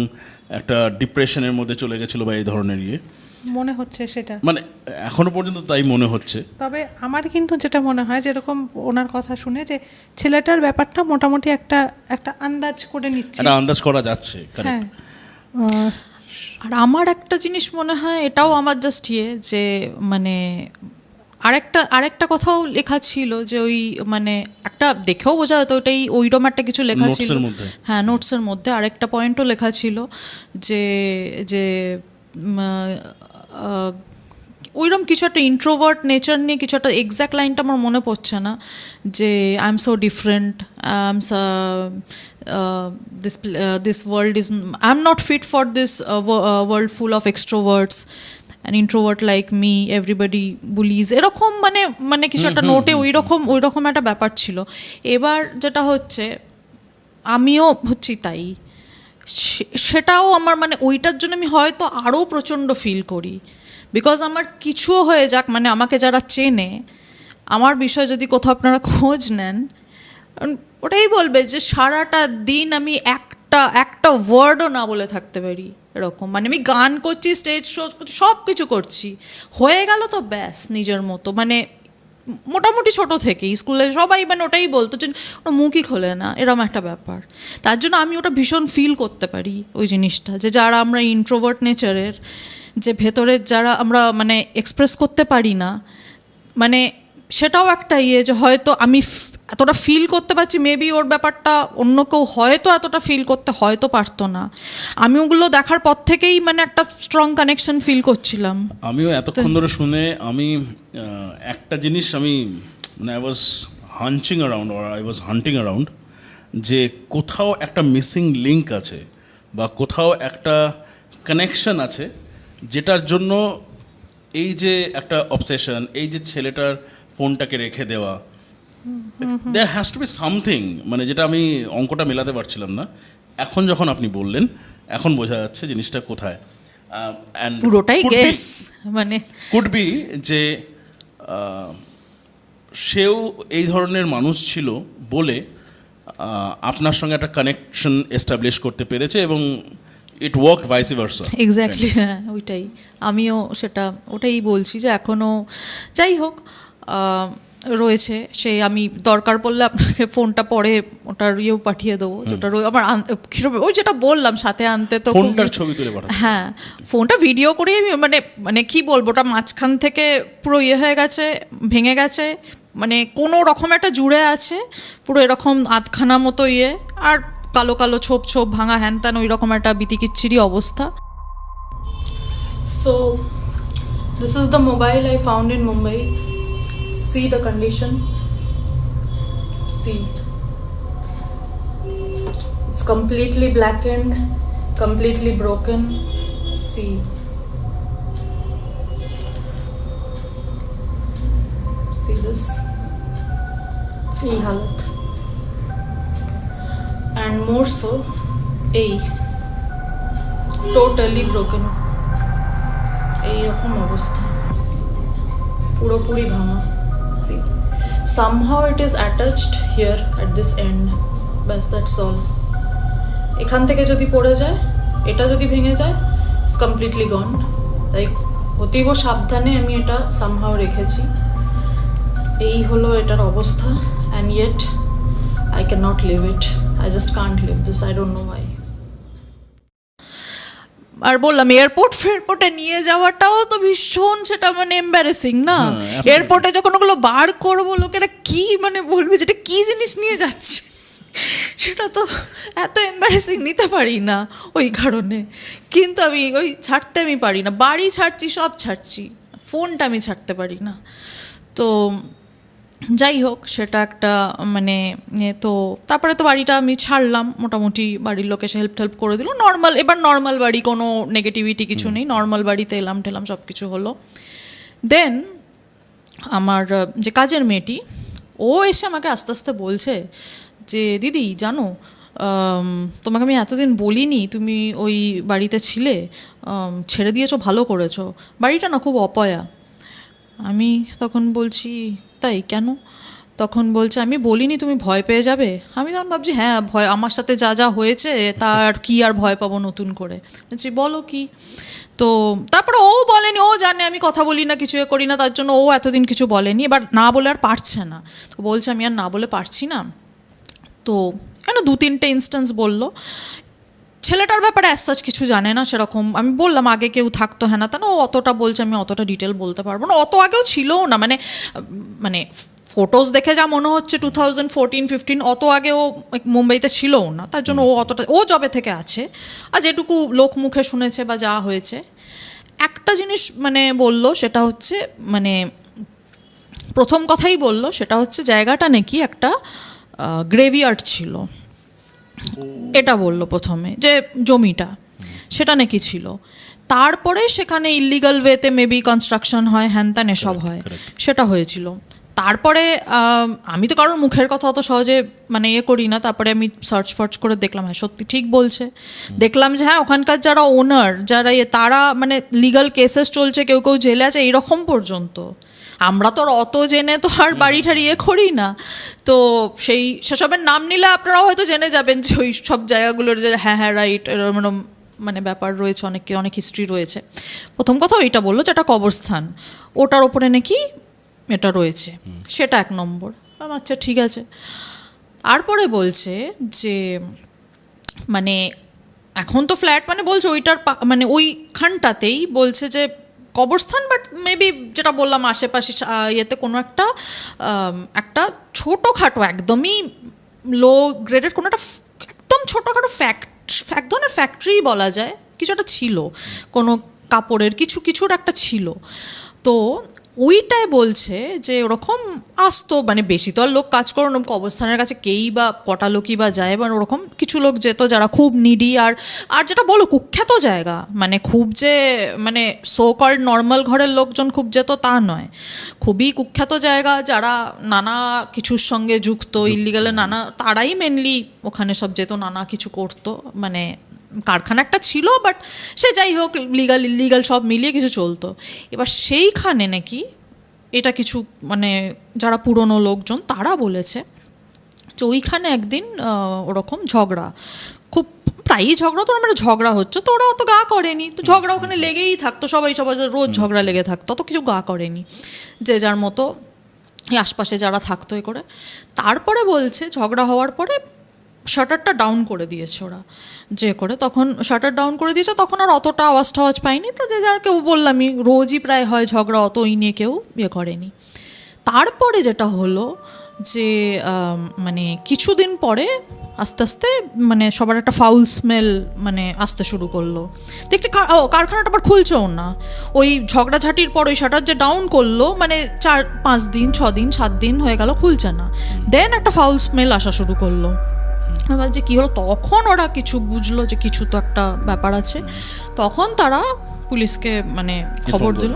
একটা ডিপ্রেশনের মধ্যে চলে গেছিলো বা এই ধরনের মনে হচ্ছে সেটা, মানে এখনো পর্যন্ত তাই মনে হচ্ছে। তবে আমার কিন্তু যেটা মনে হয় যেরকম ওনার কথা শুনে যে ছেলেটার ব্যাপারটা মোটামুটি একটা একটা আন্দাজ করে নিচ্ছে, একটা আন্দাজ করা যাচ্ছে। হ্যাঁ। আর আমার একটা জিনিস মনে হয়, এটাও আমার জাস্ট যে মানে আরেকটা কথাও লেখা ছিল যে ওই মানে একটা দেখেও বোঝা যেত ওটাই ওইরকম একটা কিছু লেখা ছিল, হ্যাঁ নোটসের মধ্যে আরেকটা পয়েন্টও লেখা ছিল যে যে ওইরকম কিছু একটা ইন্ট্রোভার্ট নেচার নিয়ে কিছু একটা, এক্স্যাক্ট লাইনটা আমার মনে পড়ছে না, যে I am so different, this world is, I'm not fit for this world full of extroverts, an introvert like me, everybody bullies, এরকম মানে কিছু একটা নোটে ওইরকম একটা ব্যাপার ছিল। এবার যেটা হচ্ছে আমিও হচ্ছি তাই, সেটাও আমার মানে ওইটার জন্য আমি হয়তো আরও প্রচণ্ড ফিল করি, বিকজ আমার কিছুও হয়ে যাক, মানে আমাকে যারা চেনে আমার বিষয়ে যদি কোথাও আপনারা খোঁজ নেন, ওটাই বলবে যে সারাটা দিন আমি একটা ওয়ার্ডও না বলে থাকতে পারি এরকম, মানে আমি গান করছি, স্টেজ শো সব কিছু করছি, হয়ে গেল তো ব্যাস নিজের মতো, মানে মোটামুটি ছোট থেকেই স্কুলে সবাই মানে ওটাই বলতো যে ওটা মুখই খোলে না, এরকম একটা ব্যাপার। তার জন্য আমি ওটা ভীষণ ফিল করতে পারি ওই জিনিসটা, যে যারা আমরা ইন্ট্রোভার্ট নেচারের, যে ভেতরের যারা আমরা মানে এক্সপ্রেস করতে পারি না, মানে সেটাও একটা যে হয়তো আমি এতটা ফিল করতে পারছি, মেবি ওর ব্যাপারটা অন্য কেউ হয়তো এতটা ফিল করতে হয়তো পারতো না। আমি ওগুলো দেখার পর থেকেই মানে একটা স্ট্রং কানেকশন ফিল করছিলাম। আমিও এতক্ষণ ধরে শুনে আমি একটা জিনিস আমি মানে আই ওয়াজ হান্টিং অ্যারাউন্ড যে কোথাও একটা মিসিং লিঙ্ক আছে বা কোথাও একটা কানেকশন আছে, যেটার জন্য এই যে একটা অবসেশন, এই যে ছেলেটার ফোনটাকে রেখে দেওয়া, there has to be something, মানে যেটা আমি অঙ্কটা মেলাতে পারছিলাম না। এখন যখন আপনি বললেন, এখন বোঝা যাচ্ছে জিনিসটা কোথায়। পুরোটাই গেস, মানে কুড বি যে সেও এই ধরনের মানুষ ছিল বলে আপনার সঙ্গে একটা কানেকশন এস্টাবলিশ করতে পেরেছে এবং it work vice versa. Exactly, হ্যাঁ ওইটাই আমিও ওটাই বলছি যে এখনও যাই হোক রয়েছে সে। আমি দরকার পড়লে আপনাকে ফোনটা পরে ওটার পাঠিয়ে দেবো, যেটা আমার ওই যেটা বললাম সাথে আনতে, তো ফোনটার ছবি তুলে পাঠাবো, হ্যাঁ ফোনটা ভিডিও করে আমি মানে কি বলবো, ওটা মাঝখান থেকে পুরো হয়ে গেছে, ভেঙে গেছে, মানে কোনো রকম একটা জুড়ে আছে পুরো এরকম আধখানা মতো আর কালো কালো ছোপ ভাঙা হ্যান ত্যান, ওই রকম একটা বিতিকিচ্ছিরি অবস্থা। So this is the mobile I found in Mumbai. See the condition. See, it's completely blackened, completely broken. See, this এই হালত, and more so এই totally broken, এই রকম অবস্থা, পুরোপুরি ভাঙা। See, somehow it is attached here at this end, bas that's all. এখান থেকে যদি পড়ে যায়, এটা যদি ভেঙে যায়, it's completely gone. তাই অতীব সাবধানে আমি এটা somehow রেখেছি। এই হলো এটার অবস্থা, and yet I cannot live it. I just can't live this. I don't know why. আর বললাম এয়ারপোর্টে নিয়ে যাওয়াটাও তো ভীষণ সেটা মানে এম্বারেসিং না। এয়ারপোর্টে যখন ওগুলো বার করবো লোকেরা কি মানে বলবে যেটা কি জিনিস নিয়ে যাচ্ছে, সেটা তো এত এম্বারেসিং নিতে পারি না ওই কারণে। কিন্তু আমি ছাড়তে আমি পারি না, বাড়ি ছাড়ছি সব ছাড়ছি, ফোনটা আমি ছাড়তে পারি না। তো যাই হোক সেটা একটা মানে তো তারপরে তো বাড়িটা আমি ছাড়লাম, মোটামুটি বাড়ির লোক এসে হেল্প করে দিল, নর্মাল বাড়ি, কোনো নেগেটিভিটি কিছু নেই, নর্মাল বাড়িতে এলাম টেলাম সব কিছু হলো। দেন আমার যে কাজের মেয়েটি ও এসে আমাকে আস্তে আস্তে বলছে যে দিদি জানো তোমাকে আমি এতদিন বলিনি, তুমি ওই বাড়িতে ছিলে, ছেড়ে দিয়েছো, ভালো করেছো, বাড়িটা না খুব অপয়া। আমি তখন বলছি তাই কেন? তখন বলছে আমি বলিনি তুমি ভয় পেয়ে যাবে। আমি তখন ভাবছি হ্যাঁ, ভয় আমার সাথে যা যা হয়েছে তার কি আর ভয় পাবো নতুন করে। বলছি বলো কি? তো তারপরে ও বলেনি, ও জানে আমি কথা বলি না, কিছু করি না, তার জন্য ও এতদিন কিছু বলেনি। এবার না বলে আর পারছে না, তো বলছে আমি আর না বলে পারছি না। তো কেন 2-3টে ইনস্ট্যান্স বললো। ছেলেটার ব্যাপারে অ্যাজ সাচ কিছু জানে না সেরকম। আমি বললাম আগে কেউ থাকতো, হ্যাঁ না তা না, ও অতটা বলছে আমি অতটা ডিটেল বলতে পারবো না, অত আগেও ছিলও না, মানে ফটোজ দেখে যা মনে হচ্ছে 2014-15 অত আগেও মুম্বাইতে ছিলও না, তার জন্য ও অতটা, ও জবে থেকে আছে আর যেটুকু লোক মুখে শুনেছে বা যা হয়েছে। একটা জিনিস মানে বললো, সেটা হচ্ছে মানে প্রথম কথাই বললো সেটা হচ্ছে জায়গাটা নাকি একটা গ্রেভিয়ার্ড ছিল, এটা বললো প্রথমে, যে জমিটা সেটা নাকি ছিল। তারপরে সেখানে ইল্লিগাল ওয়েতে মেবি কনস্ট্রাকশন হয়, হ্যান ত্যান এসব হয়, সেটা হয়েছিল। তারপরে আমি তো কারোর মুখের কথা অত সহজে মানে করি না, তারপরে আমি সার্চ ফার্চ করে দেখলাম হ্যাঁ সত্যি ঠিক বলছে। দেখলাম যে হ্যাঁ ওখানকার যারা ওনার, যারা তারা মানে লিগাল কেসেস চলছে, কেউ কেউ জেলে আছে, এইরকম পর্যন্ত। আমরা তো অত জেনে তো আর বাড়ি ঠাড়ি করি না, তো সেসবের নাম নিলে আপনারাও হয়তো জেনে যাবেন যে ওই সব জায়গাগুলোর যে হ্যাঁ হ্যাঁ রাইট এরকম মানে ব্যাপার রয়েছে, অনেক হিস্ট্রি রয়েছে। প্রথম কথা ওইটা বললো যে একটা কবরস্থান, ওটার ওপরে নাকি এটা রয়েছে, সেটা 1 নম্বর। আচ্ছা ঠিক আছে। তারপরে বলছে যে মানে এখন তো ফ্ল্যাট, মানে বলছে ওইটার মানে ওইখানটাতেই বলছে যে কবরস্থান, বাট মেবি যেটা বললাম আশেপাশে ইয়েতে কোনো একটা ছোটোখাটো একদমই লো গ্রেডের কোনো একটা একদম ছোটোখাটো এক ধরনের ফ্যাক্টরি বলা যায়, কিছু একটা ছিল, কোনো কাপড়ের কিছুর একটা ছিল। তো ওইটায় বলছে যে ওরকম আসতো, মানে বেশি তো আর লোক কাজ করো না, কবরস্থানের কাছে কেই বা কটা লোকই বা যায়, বা ওরকম কিছু লোক যেত যারা খুব নিডি, আর যেটা বলো কুখ্যাত জায়গা, মানে খুব যে মানে সো কল্ড নর্মাল ঘরের লোকজন খুব যেত তা নয়, খুবই কুখ্যাত জায়গা, যারা নানা কিছুর সঙ্গে যুক্ত, ইল্লিগালে নানা, তারাই মেনলি ওখানে সব যেত, নানা কিছু করতো, মানে কারখানা একটা ছিল, বাট সে যাই হোক লিগাল ইল্লিগাল সব মিলিয়ে কিছু চলতো। এবার সেইখানে নাকি এটা কিছু মানে যারা পুরনো লোকজন তারা বলেছে যে ওইখানে একদিন ওরকম ঝগড়া, খুব প্রায়ই ঝগড়া, তো আমার ঝগড়া হচ্ছে, তো ওরা অত গা করেনি, তো ঝগড়া ওখানে লেগেই থাকতো, সবাই রোজ ঝগড়া লেগে থাকতো, অত কিছু গা করেনি, যে যার মতো আশপাশে যারা থাকতো এ করে। তারপরে বলছে ঝগড়া হওয়ার পরে শাটারটা ডাউন করে দিয়েছে ওরা, যে করে তখন শাটার ডাউন করে দিয়েছে, তখন আর অতটা আওয়াজ টাওয়াজ পাইনি, তো যে যার কেউ বললামই রোজই প্রায় হয় ঝগড়া, অত ওই নিয়ে কেউ করেনি। তারপরে যেটা হলো যে মানে কিছুদিন পরে আস্তে আস্তে মানে সবার একটা ফাউল স্মেল মানে আসতে শুরু করলো, দেখছি কারখানাটা আবার খুলছেও না, ওই ঝগড়াঝাটির পর ওই শাটার যে ডাউন করলো মানে 4-5 দিন 6 দিন 7 দিন হয়ে গেল খুলছে না, দেন একটা ফাউল স্মেল আসা শুরু করলো। যে কী হলো, তখন ওরা কিছু বুঝলো যে কিছু তো একটা ব্যাপার আছে, তখন তারা পুলিশকে মানে খবর দিল,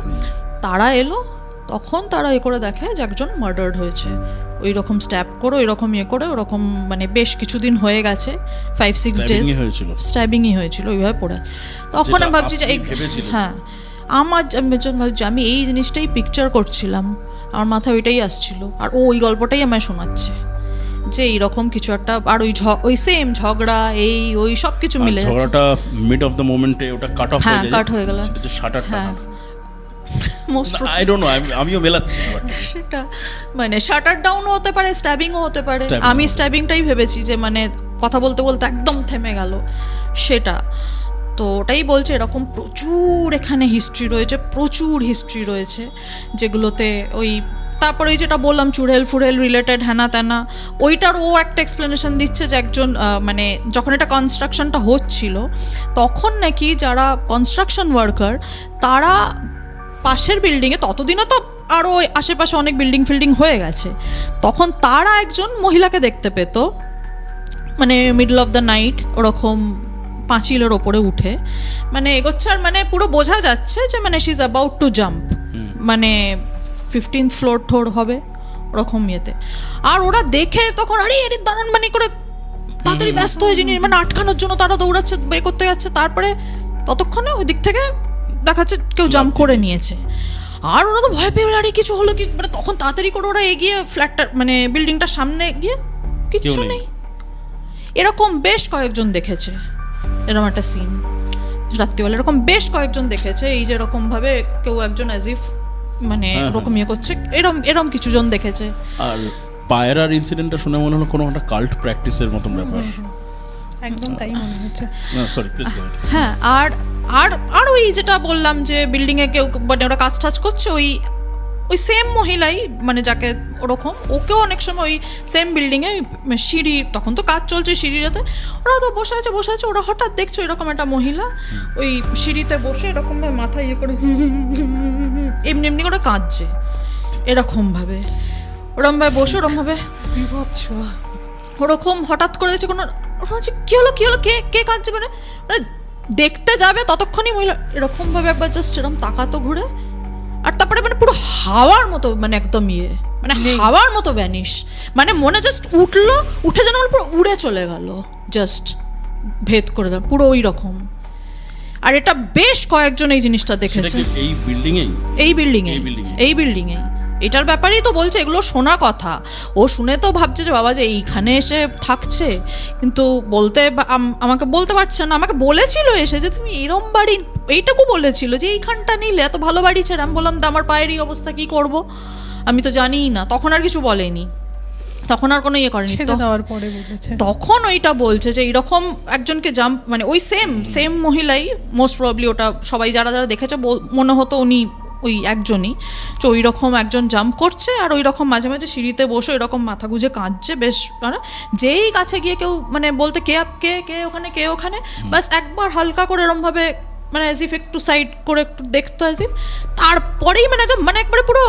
তারা এলো, তখন তারা করে দেখে যে একজন মার্ডার্ড হয়েছে, ওই রকম স্ট্যাব করে ওইরকম করে ওরকম, মানে বেশ কিছুদিন হয়ে গেছে, 5-6 ডেজ স্ট্যাবিংই হয়েছিল ওইভাবে পড়ে। তখন আমি ভাবছি যে হ্যাঁ আমি এই জিনিসটাই পিকচার করছিলাম, আমার মাথায় ওইটাই আসছিল, আর ওই গল্পটাই আমায় শোনাচ্ছে যে এইরকম কিছু একটা, আর ওই সেম ঝগড়া ওই সব কিছু মিলে যাচ্ছে, ঝগড়াটা মিড অফ দ্য মোমেন্টে ওটা কাট অফ হয়ে যায়, কাট হয়ে গেল, সেটা যে শাটারটা, মোস্ট আই ডোন্ট নো, আমিও মেলাচ্ছি সেটা, মানে শাটার ডাউনও হতে পারে, স্ট্যাবিংও হতে পারে, আমি স্ট্যাবিংটাই ভেবেছি যে মানে কথা বলতে বলতে একদম থেমে গেল সেটা। তো ওটাই বলছে এরকম প্রচুর এখানে হিস্ট্রি রয়েছে যেগুলোতে ওই, তারপরে ওই যেটা বললাম চুড়েল ফুড়েল রিলেটেড হ্যানা ত্যানা, ওইটার ও একটা এক্সপ্লেনেশন দিচ্ছে যে একজন মানে যখন এটা কনস্ট্রাকশনটা হচ্ছিল তখন নাকি যারা কনস্ট্রাকশন ওয়ার্কার তারা পাশের বিল্ডিংয়ে, ততদিনে তো আরও আশেপাশে অনেক বিল্ডিং হয়ে গেছে, তখন তারা একজন মহিলাকে দেখতে পেত মানে মিডল অফ দ্য নাইট ওরকম পাঁচিলের ওপরে উঠে মানে এগোচ্ছে, আর মানে পুরো বোঝা যাচ্ছে যে মানে she is about to jump, মানে 15th ফ্লোর ঠোর হবে ওরকম ইয়েতে, আর ওরা দেখে তখন আরে দাঁড়ান মানে করে তাড়াতাড়ি ব্যস্ত হয়ে জিনিস মানে আটকানোর জন্য তারা দৌড়াচ্ছে, বে করতে যাচ্ছে, তারপরে ততক্ষণে ওই দিক থেকে দেখাচ্ছে কেউ জাম্প করে নিয়েছে। আর ওরা তো ভয় পেয়ে আরে কিছু হলো কি, মানে তখন তাড়াতাড়ি করে ওরা এগিয়ে ফ্ল্যাটটা মানে বিল্ডিংটার সামনে গিয়ে কিচ্ছু কেউ নেই। নেই। এরকম বেশ কয়েকজন দেখেছে, এরকম একটা সিন রাত্রিবেলা এরকম বেশ কয়েকজন দেখেছে, এই যে এরকম ভাবে কেউ একজন অ্যাজ ইফ মানে ওরকম ইয়ে করছে, এরম এরম কিছু জন দেখেছে। আর পায়রার ইনসিডেন্টটা শুনে মনে হলো কোনো একটা কাল্ট প্র্যাকটিসের মতন ব্যাপার। একদম তাই মনে হচ্ছে। Sorry please go ahead. হ্যাঁ, আর আর আর ওই যেটা বললাম যে বিল্ডিংয়ে কেউ মানে ওরা কাজ টাজ করছে, ওই ওই সেম মহিলাই মানে যাকে ওরকম ওকেও অনেক সময় ওই সেম বিল্ডিংয়ে সিঁড়ি, তখন তো কাজ চলছে সিঁড়িতে, ওরা তো বসে আছে ওরা হঠাৎ দেখছো এরকম একটা মহিলা ওই সিঁড়িতে বসে এরকমভাবে মাথা ইয়ে করে এমনি এমনি করে কাঁদছে, এরকমভাবে ওরমভাবে বসে ওরমভাবে বিভৎস। ওরকম হঠাৎ করে দেখছে কোনো, ওরা হচ্ছে কী হলো কে কে কাঁদছে, মানে মানে দেখতে যাবে ততক্ষণই মহিলা এরকমভাবে একবার জাস্ট এরকম তাকাতো ঘুরে, আর তারপরে মানে পুরো হাওয়ার মতো মানে একদম ইয়ে মানে হাওয়ার মতো ভ্যানিশ, মানে মনে জাস্ট উঠলো, উঠে যেন পুরো উড়ে চলে গেল, জাস্ট ভেদ করে দেয় পুরো ওই রকম। আর এটা বেশ কয়েকজন এই জিনিসটা সেটা দেখেছে কি এই বিল্ডিংয়েই? এই বিল্ডিংয়ে এই building এ? এই বিল্ডিংয়ে এটার ব্যাপারেই তো বলছে, এগুলো শোনা কথা, ও শুনে তো ভাবছে যে বাবা যে এইখানে এসে থাকছে, কিন্তু বলতে আমাকে বলতে পারছে না। আমাকে বলেছিল এসে যে তুমি এরম বাড়ি, এইটুকু বলেছিল যে এইখানটা নিলে এত ভালো বাড়ি ছেড়ে, আমি বললাম আমার পায়ের এই অবস্থা কি করব, আমি তো জানিই না, তখন আর কিছু বলেনি, তখন আর কোনো ইয়ে করেনি। ছেড়ে দেওয়ার পরে বলেছে। তখন ওইটা বলছে যে এইরকম একজনকে জাম্প মানে ওই সেম মহিলাই মোস্ট প্রবাবলি, ওটা সবাই যারা যারা দেখেছে মনে হতো উনি ওই একজনই, তো ওই রকম একজন জাম্প করছে আর ওই রকম মাঝে মাঝে সিঁড়িতে বসে ওই রকম মাথা গুঁজে কাঁদছে বেশ, মানে যেই কাছে গিয়ে কেউ মানে বলতে কে ওখানে কে ওখানে, বাস একবার হালকা করে এরমভাবে মানে অ্যাজ ইফ একটু সাইড করে একটু দেখতো অ্যাজ ইফ, তারপরেই মানে একদম মানে একবারে পুরো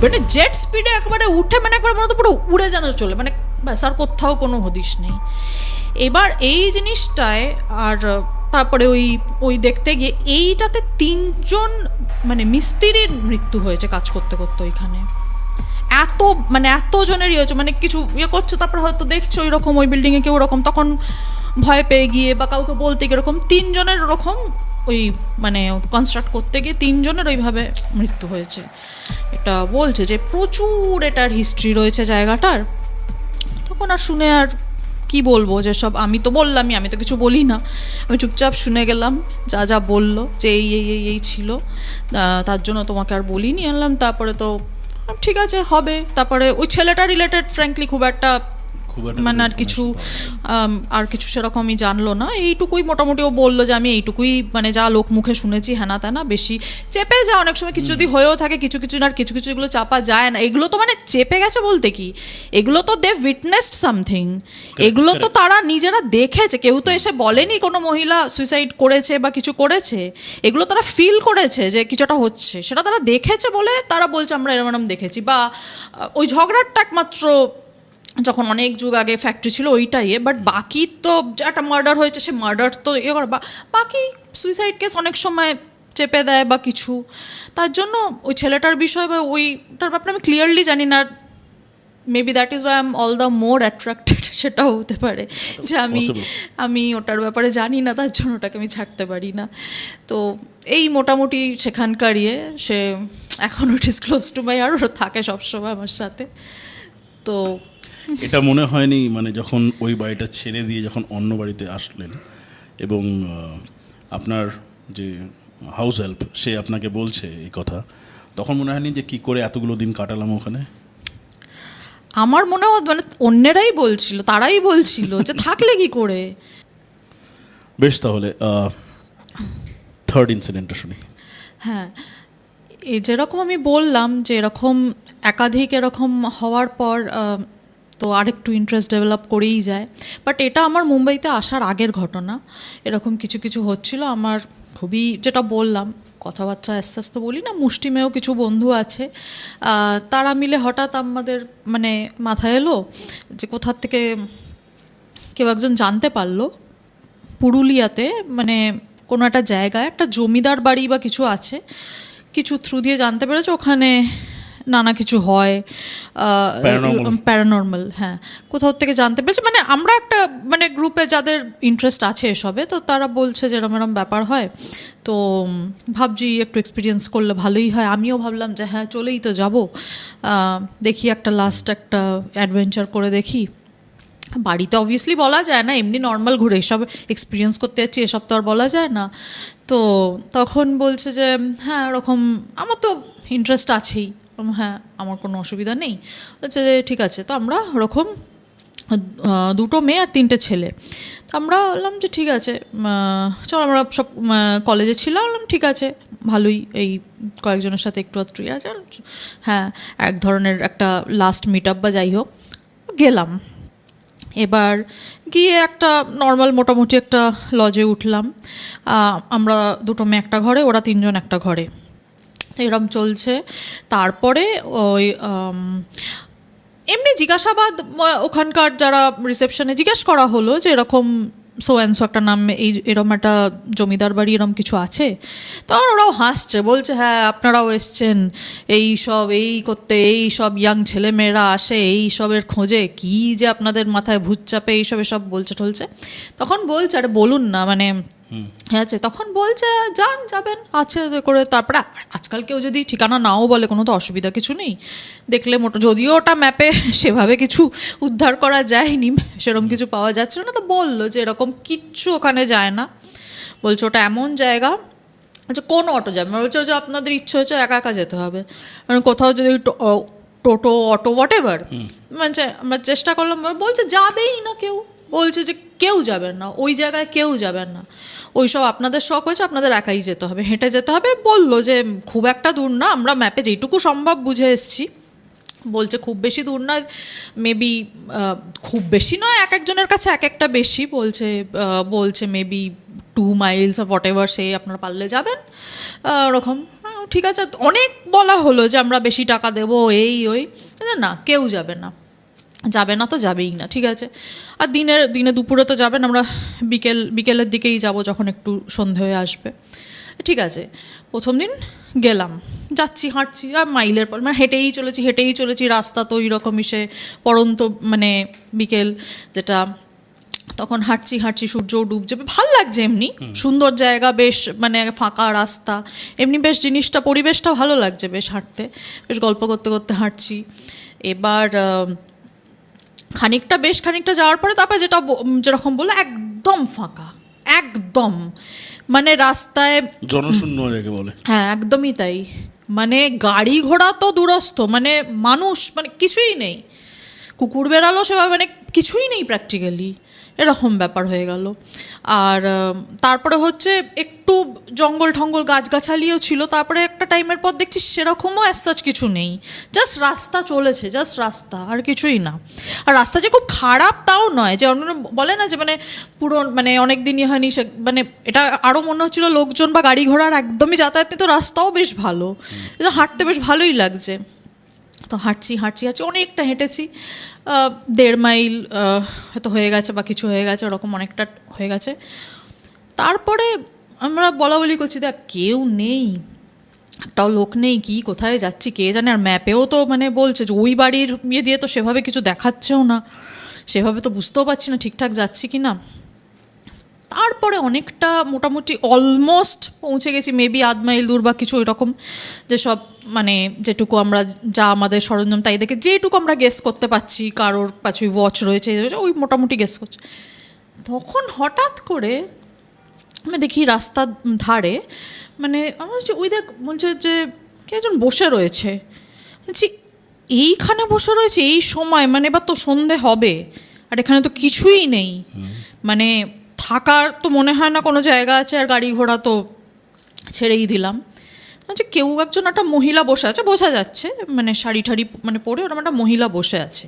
মানে জেট স্পিডে একবারে উঠে মানে একবার মনে হতো পুরো উড়ে যেন চলে, মানে ব্যাস আর কোথাও কোনো হদিশ নেই। এবার এই জিনিসটায় আর তারপরে ওই দেখতে গিয়ে এইটাতে 3 জন মানে মিস্ত্রির মৃত্যু হয়েছে কাজ করতে করতে ওইখানে, এত জনের ইয়ে হচ্ছে, মানে কিছু ইয়ে করছে, তারপরে হয়তো দেখছো ওইরকম ওই বিল্ডিংয়ে কেউ ওরকম তখন ভয় পেয়ে গিয়ে বা কাউকে বলতে গিয়ে এরকম 3 জনের ওরকম ওই মানে কনস্ট্রাক্ট করতে গিয়ে 3 জনের ওইভাবে মৃত্যু হয়েছে। এটা বলছে যে প্রচুর এটার হিস্ট্রি রয়েছে জায়গাটার। তখন আর শুনে আর কি বলবো, যে সব আমি তো বললামই, আমি তো কিছু বলি না, আমি চুপচাপ শুনে গেলাম যা বললো যে এই ছিল, তার জন্য তোমাকে আর বলিনি আনলাম। তারপরে তো ঠিক আছে হবে, তারপরে ওই ছেলেটা রিলেটেড ফ্র্যাঙ্কলি খুব একটা মানে আর কিছু সেরকমই জানলো না, এইটুকুই মোটামুটি ও বললো যে আমি এইটুকুই মানে যা লোক মুখে শুনেছি হ্যানা ত্যানা, বেশি চেপে যায় অনেক সময় কিছু যদি হয়েও থাকে, কিছু আর কিছু এগুলো চাপা যায় না, এগুলো তো মানে চেপে গেছে বলতে কি, এগুলো তো দে উইটনেসড সামথিং, এগুলো তো তারা নিজেরা দেখেছে, কেউ তো এসে বলেনি কোনো মহিলা সুইসাইড করেছে বা কিছু করেছে, এগুলো তারা ফিল করেছে যে কিছুটা হচ্ছে, সেটা তারা দেখেছে বলে তারা বলছে আমরা এরম দেখেছি। বা ওই ঝগড়াটা একমাত্র যখন অনেক যুগ আগে ফ্যাক্টরি ছিল ওইটাই, বাট বাকি তো একটা মার্ডার হয়েছে, সে মার্ডার তো ইয়ে করে, বাকি সুইসাইড কেস অনেক সময় চেপে দেয় বা কিছু, তার জন্য ওই ছেলেটার বিষয় বা ওইটার ব্যাপারে আমি ক্লিয়ারলি জানি না, maybe that is Y I am all the more attracted, সেটাও হতে পারে যে আমি ওটার ব্যাপারে জানি না, তার জন্য ওটাকে আমি ছাড়তে পারি না। তো এই মোটামুটি সেখানকার সে এখনও it is close to my, আর ওরা থাকে সবসময় আমার সাথে। তো এটা মনে হয়নি মানে যখন ওই বাড়িটা ছেড়ে দিয়ে যখন অন্য বাড়িতে আসলেন এবং আপনার যে হাউস হেল্প সে আপনাকে বলছে এই কথা, তখন মনে হয়নি যে কি করে এতগুলো দিন কাটালাম ওখানে? আমার মনে হয় মানে অন্যেরাই বলছিল, তারাই বলছিল যে থাকলে কি করে। বেশ, তাহলে থার্ড ইনসিডেন্টটা শুনি। হ্যাঁ, এই যেরকম আমি বললাম যে এরকম একাধিক এরকম হওয়ার পর তো আরেকটু ইন্টারেস্ট ডেভেলপ করেই যায়, বাট এটা আমার মুম্বাইতে আসার আগের ঘটনা। এরকম কিছু হচ্ছিল আমার খুবই, যেটা বললাম কথাবার্তা আস্তে আস্তে বলি না, মুষ্টিমেয় কিছু বন্ধু আছে, তারা মিলে হঠাৎ আমাদের মানে মাথায় এলো যে কোথার থেকে কেউ একজন জানতে পারলো পুরুলিয়াতে মানে কোনো একটা জায়গায় একটা জমিদার বাড়ি বা কিছু আছে, কিছু থ্রু দিয়ে জানতে পেরেছে ওখানে নানা কিছু হয় Paranormal. প্যারানর্মাল, হ্যাঁ, কোথাও থেকে জানতে পেরেছি। মানে আমরা একটা মানে গ্রুপে যাদের ইন্টারেস্ট আছে এসবে, তো তারা বলছে যে এরম এরম ব্যাপার হয়, তো ভাবছি একটু এক্সপিরিয়েন্স করলে ভালোই হয়। আমিও ভাবলাম যে হ্যাঁ চলেই তো যাব, দেখি একটা লাস্ট একটা অ্যাডভেঞ্চার করে দেখি। বাড়িতে অবভিয়াসলি বলা যায় না, এমনি নর্মাল ঘুরে এসব এক্সপিরিয়েন্স করতে যাচ্ছি এসব তো আর বলা যায় না। তো তখন বলছে যে হ্যাঁ ওরকম আমার তো ইন্টারেস্ট আছেই, হ্যাঁ আমার কোনো অসুবিধা নেই। বলছে যে ঠিক আছে, তো আমরা ওরকম 2 মেয়ে আর 3টে ছেলে, তো আমরা বললাম যে ঠিক আছে চল, আমরা সব কলেজে ছিলাম, বললাম ঠিক আছে ভালোই, এই কয়েকজনের সাথে একটু আধটু আছে, হ্যাঁ এক ধরনের একটা লাস্ট মিট আপ বা যাই হোক গেলাম। এবার গিয়ে একটা নর্মাল মোটামুটি একটা লজে উঠলাম, আমরা 2 মেয়ে একটা ঘরে, ওরা 3 জন একটা ঘরে, তো এরম চলছে। তারপরে ওই এমনি জিজ্ঞাসাবাদ ওখানকার যারা রিসেপশনে জিজ্ঞেস করা হলো যে এরকম সো অ্যান্ড সো একটা নাম, এরম একটা জমিদার বাড়ি এরম কিছু আছে। তখন ওরাও হাসছে, বলছে হ্যাঁ আপনারাও এসছেন এই সব এই করতে, এই সব ইয়াং ছেলেমেয়েরা আসে এই সবের খোঁজে, কী যে আপনাদের মাথায় ভূত চাপে এইসব এসব বলছে টলছে। তখন বলছে আরে বলুন না, মানে আছে, তখন বলছে যাবেন আছে করে। তারপরে আজকাল কেউ যদি ঠিকানা নাও বলে কোনো তো অসুবিধা কিছু নেই, দেখলে যদিও ওটা ম্যাপে সেভাবে কিছু উদ্ধার করা যায়নি, সেরকম কিছু পাওয়া যাচ্ছে না, তো বললো যে এরকম কিচ্ছু ওখানে যায় না। বলছে ওটা এমন জায়গা, আচ্ছা কোন অটো যাবে, বলছে যে আপনাদের ইচ্ছে হচ্ছে একা একা যেতে হবে, মানে কোথাও যদি টোটো অটো হোয়াট এভার, মানে আমরা চেষ্টা করলাম, বলছে যাবেই না কেউ, বলছে যে কেউ যাবেন না ওই জায়গায়, কেউ যাবেন না, ওই সব আপনাদের শখ হয়েছে, আপনাদের একাই যেতে হবে, হেঁটে যেতে হবে। বললো যে খুব একটা দূর না, আমরা ম্যাপে যেইটুকু সম্ভব বুঝে এসেছি, বলছে খুব বেশি দূর নয়, মেবি খুব বেশি নয়, এক একজনের কাছে এক একটা বেশি, বলছে maybe 2 miles of whatever, সে আপনারা পারলে যাবেন ওরকম। ঠিক আছে, অনেক বলা হলো যে আমরা বেশি টাকা দেবো এই ওই, না কেউ যাবে না, যাবে না তো যাবেই না, ঠিক আছে। আর দিনে দুপুরে তো যাবেন, আমরা বিকেলের দিকেই যাব যখন একটু সন্ধে হয়ে আসবে, ঠিক আছে। প্রথম দিন গেলাম, যাচ্ছি হাঁটছি, আর মাইলের পর মানে হেঁটেই চলেছি, রাস্তা তো ওই রকমই, সে পড়ন্ত মানে বিকেল যেটা, তখন হাঁটছি সূর্য ডুবছে, ভাল লাগছে, এমনি সুন্দর জায়গা, বেশ মানে ফাঁকা রাস্তা, এমনি বেশ জিনিসটা পরিবেশটা ভালো লাগছে বেশ হাঁটতে, বেশ গল্প করতে করতে হাঁটছি। এবার খানিকটা যাওয়ার পরে তারপরে যেরকম বললো একদম ফাঁকা, একদম মানে রাস্তায় জনশূন্য যাকে বলে, হ্যাঁ একদমই তাই, মানে গাড়ি ঘোড়া তো দূরস্থ, মানে মানুষ মানে কিছুই নেই, কুকুর বেড়ালো সেভাবে মানে কিছুই নেই প্র্যাকটিক্যালি, এরকম ব্যাপার হয়ে গেল। আর তারপরে হচ্ছে একটু জঙ্গল ঠঙ্গল গাছগাছালিও ছিল, তারপরে একটা টাইমের পর দেখছি সেরকমও অ্যাজ সাচ কিছু নেই, জাস্ট রাস্তা চলেছে, জাস্ট রাস্তা আর কিছুই না। আর রাস্তা যে খুব খারাপ তাও নয়, যে অন্য বলে না যে মানে পুরো মানে অনেক দিনই হয়নি, মানে এটা আরও মনে হচ্ছিলো লোকজন বা গাড়ি ঘোড়ার একদমই যাতায়াত নেই, তো রাস্তাও বেশ ভালো, হাঁটতে বেশ ভালোই লাগছে। তো হাঁটছি অনেকটা হেঁটেছি, 1.5 মাইল হয়তো হয়ে গেছে বা কিছু হয়ে গেছে, ওরকম অনেকটা হয়ে গেছে। তারপরে আমরা বলাবলি করছি, দেখ কেউ নেই, একটাও লোক নেই, কি কোথায় যাচ্ছি কে জানে, আর ম্যাপেও তো মানে বলছে যে ওই বাড়ির ইয়ে দিয়ে তো সেভাবে কিছু দেখাচ্ছেও না, সেভাবে তো বুঝতেও পারছি না ঠিকঠাক যাচ্ছি কি না। তারপরে অনেকটা মোটামুটি অলমোস্ট পৌঁছে গেছি, মেবি 1/2 মাইল দূর বা কিছু ওইরকম, যেসব মানে যেটুকু আমরা যা আমাদের সরঞ্জাম তাই দেখে যেটুকু আমরা গেস করতে পারছি, কারোর পাশে ওয়াচ রয়েছে ওই মোটামুটি গেস করছি। তখন হঠাৎ করে আমি দেখি রাস্তার ধারে মানে আমার হচ্ছে ওই দেখ বলছে যে কে একজন বসে রয়েছে, বলছি এইখানে বসে রয়েছে এই সময়, মানে এবার তো সন্ধে হবে আর এখানে তো কিছুই নেই, মানে থাকার তো মনে হয় না কোনো জায়গা আছে, আর গাড়ি ঘোড়া তো ছেড়েই দিলাম। আচ্ছা কেউ একজন একটা মহিলা বসে আছে, বোঝা যাচ্ছে মানে শাড়ি ঠাড়ি মানে পরে ওরকম একটা মহিলা বসে আছে।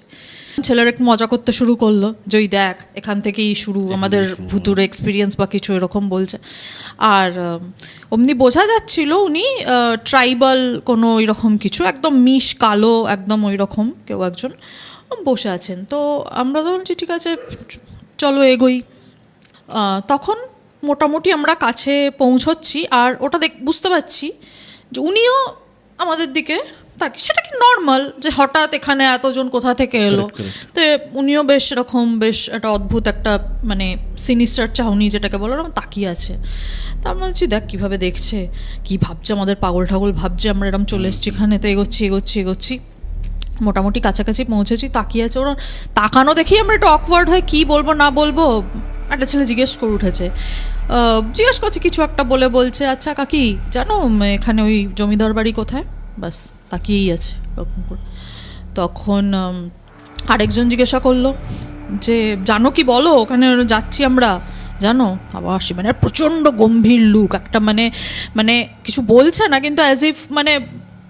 ছেলের একটু মজা করতে শুরু করলো যে ওই দেখ এখান থেকেই শুরু আমাদের ভুতুর এক্সপিরিয়েন্স বা কিছু এরকম বলছে। আর অমনি বোঝা যাচ্ছিল উনি ট্রাইবাল কোনো ওইরকম কিছু, একদম মিশ কালো একদম ওই রকম কেউ একজন বসে আছেন। তো আমরা তো বলছি ঠিক আছে চলো এগোই। তখন মোটামুটি আমরা কাছে পৌঁছচ্ছি, আর ওটা বুঝতে পারছি যে উনিও আমাদের দিকে তাকে, সেটা কি নর্মাল যে হঠাৎ এখানে এতজন কোথা থেকে এলো। তো উনিও বেশ এরকম বেশ একটা অদ্ভুত একটা মানে সিনিস্টার চাউনি যেটাকে বলো, এরকম তাকিয়ে আছে। তা আমরা বলছি দেখ কীভাবে দেখছে, কী ভাবছে, আমাদের পাগল ঠাগল ভাবছে, আমরা এরকম চলে এসেছি এখানে। তো এগোচ্ছি মোটামুটি কাছাকাছি পৌঁছেছি, তাকিয়ে আছে। ওরা তাকানো দেখি আমরা একটু অকওয়ার্ড হয়ে কী বলবো না বলবো, একটা ছেলে জিজ্ঞেস করে উঠেছে, জিজ্ঞেস করছে কিছু একটা বলছে আচ্ছা কাকি জানো এখানে ওই জমিদার বাড়ি কোথায়, বাস তাকিয়েই আছে ওরকম করে। তখন আরেকজন জিজ্ঞাসা করলো যে জানো কি বলো, ওখানে যাচ্ছি আমরা জানো। আবার মানে প্রচণ্ড গম্ভীর লুক একটা, মানে কিছু বলছে না কিন্তু অ্যাজ ইফ মানে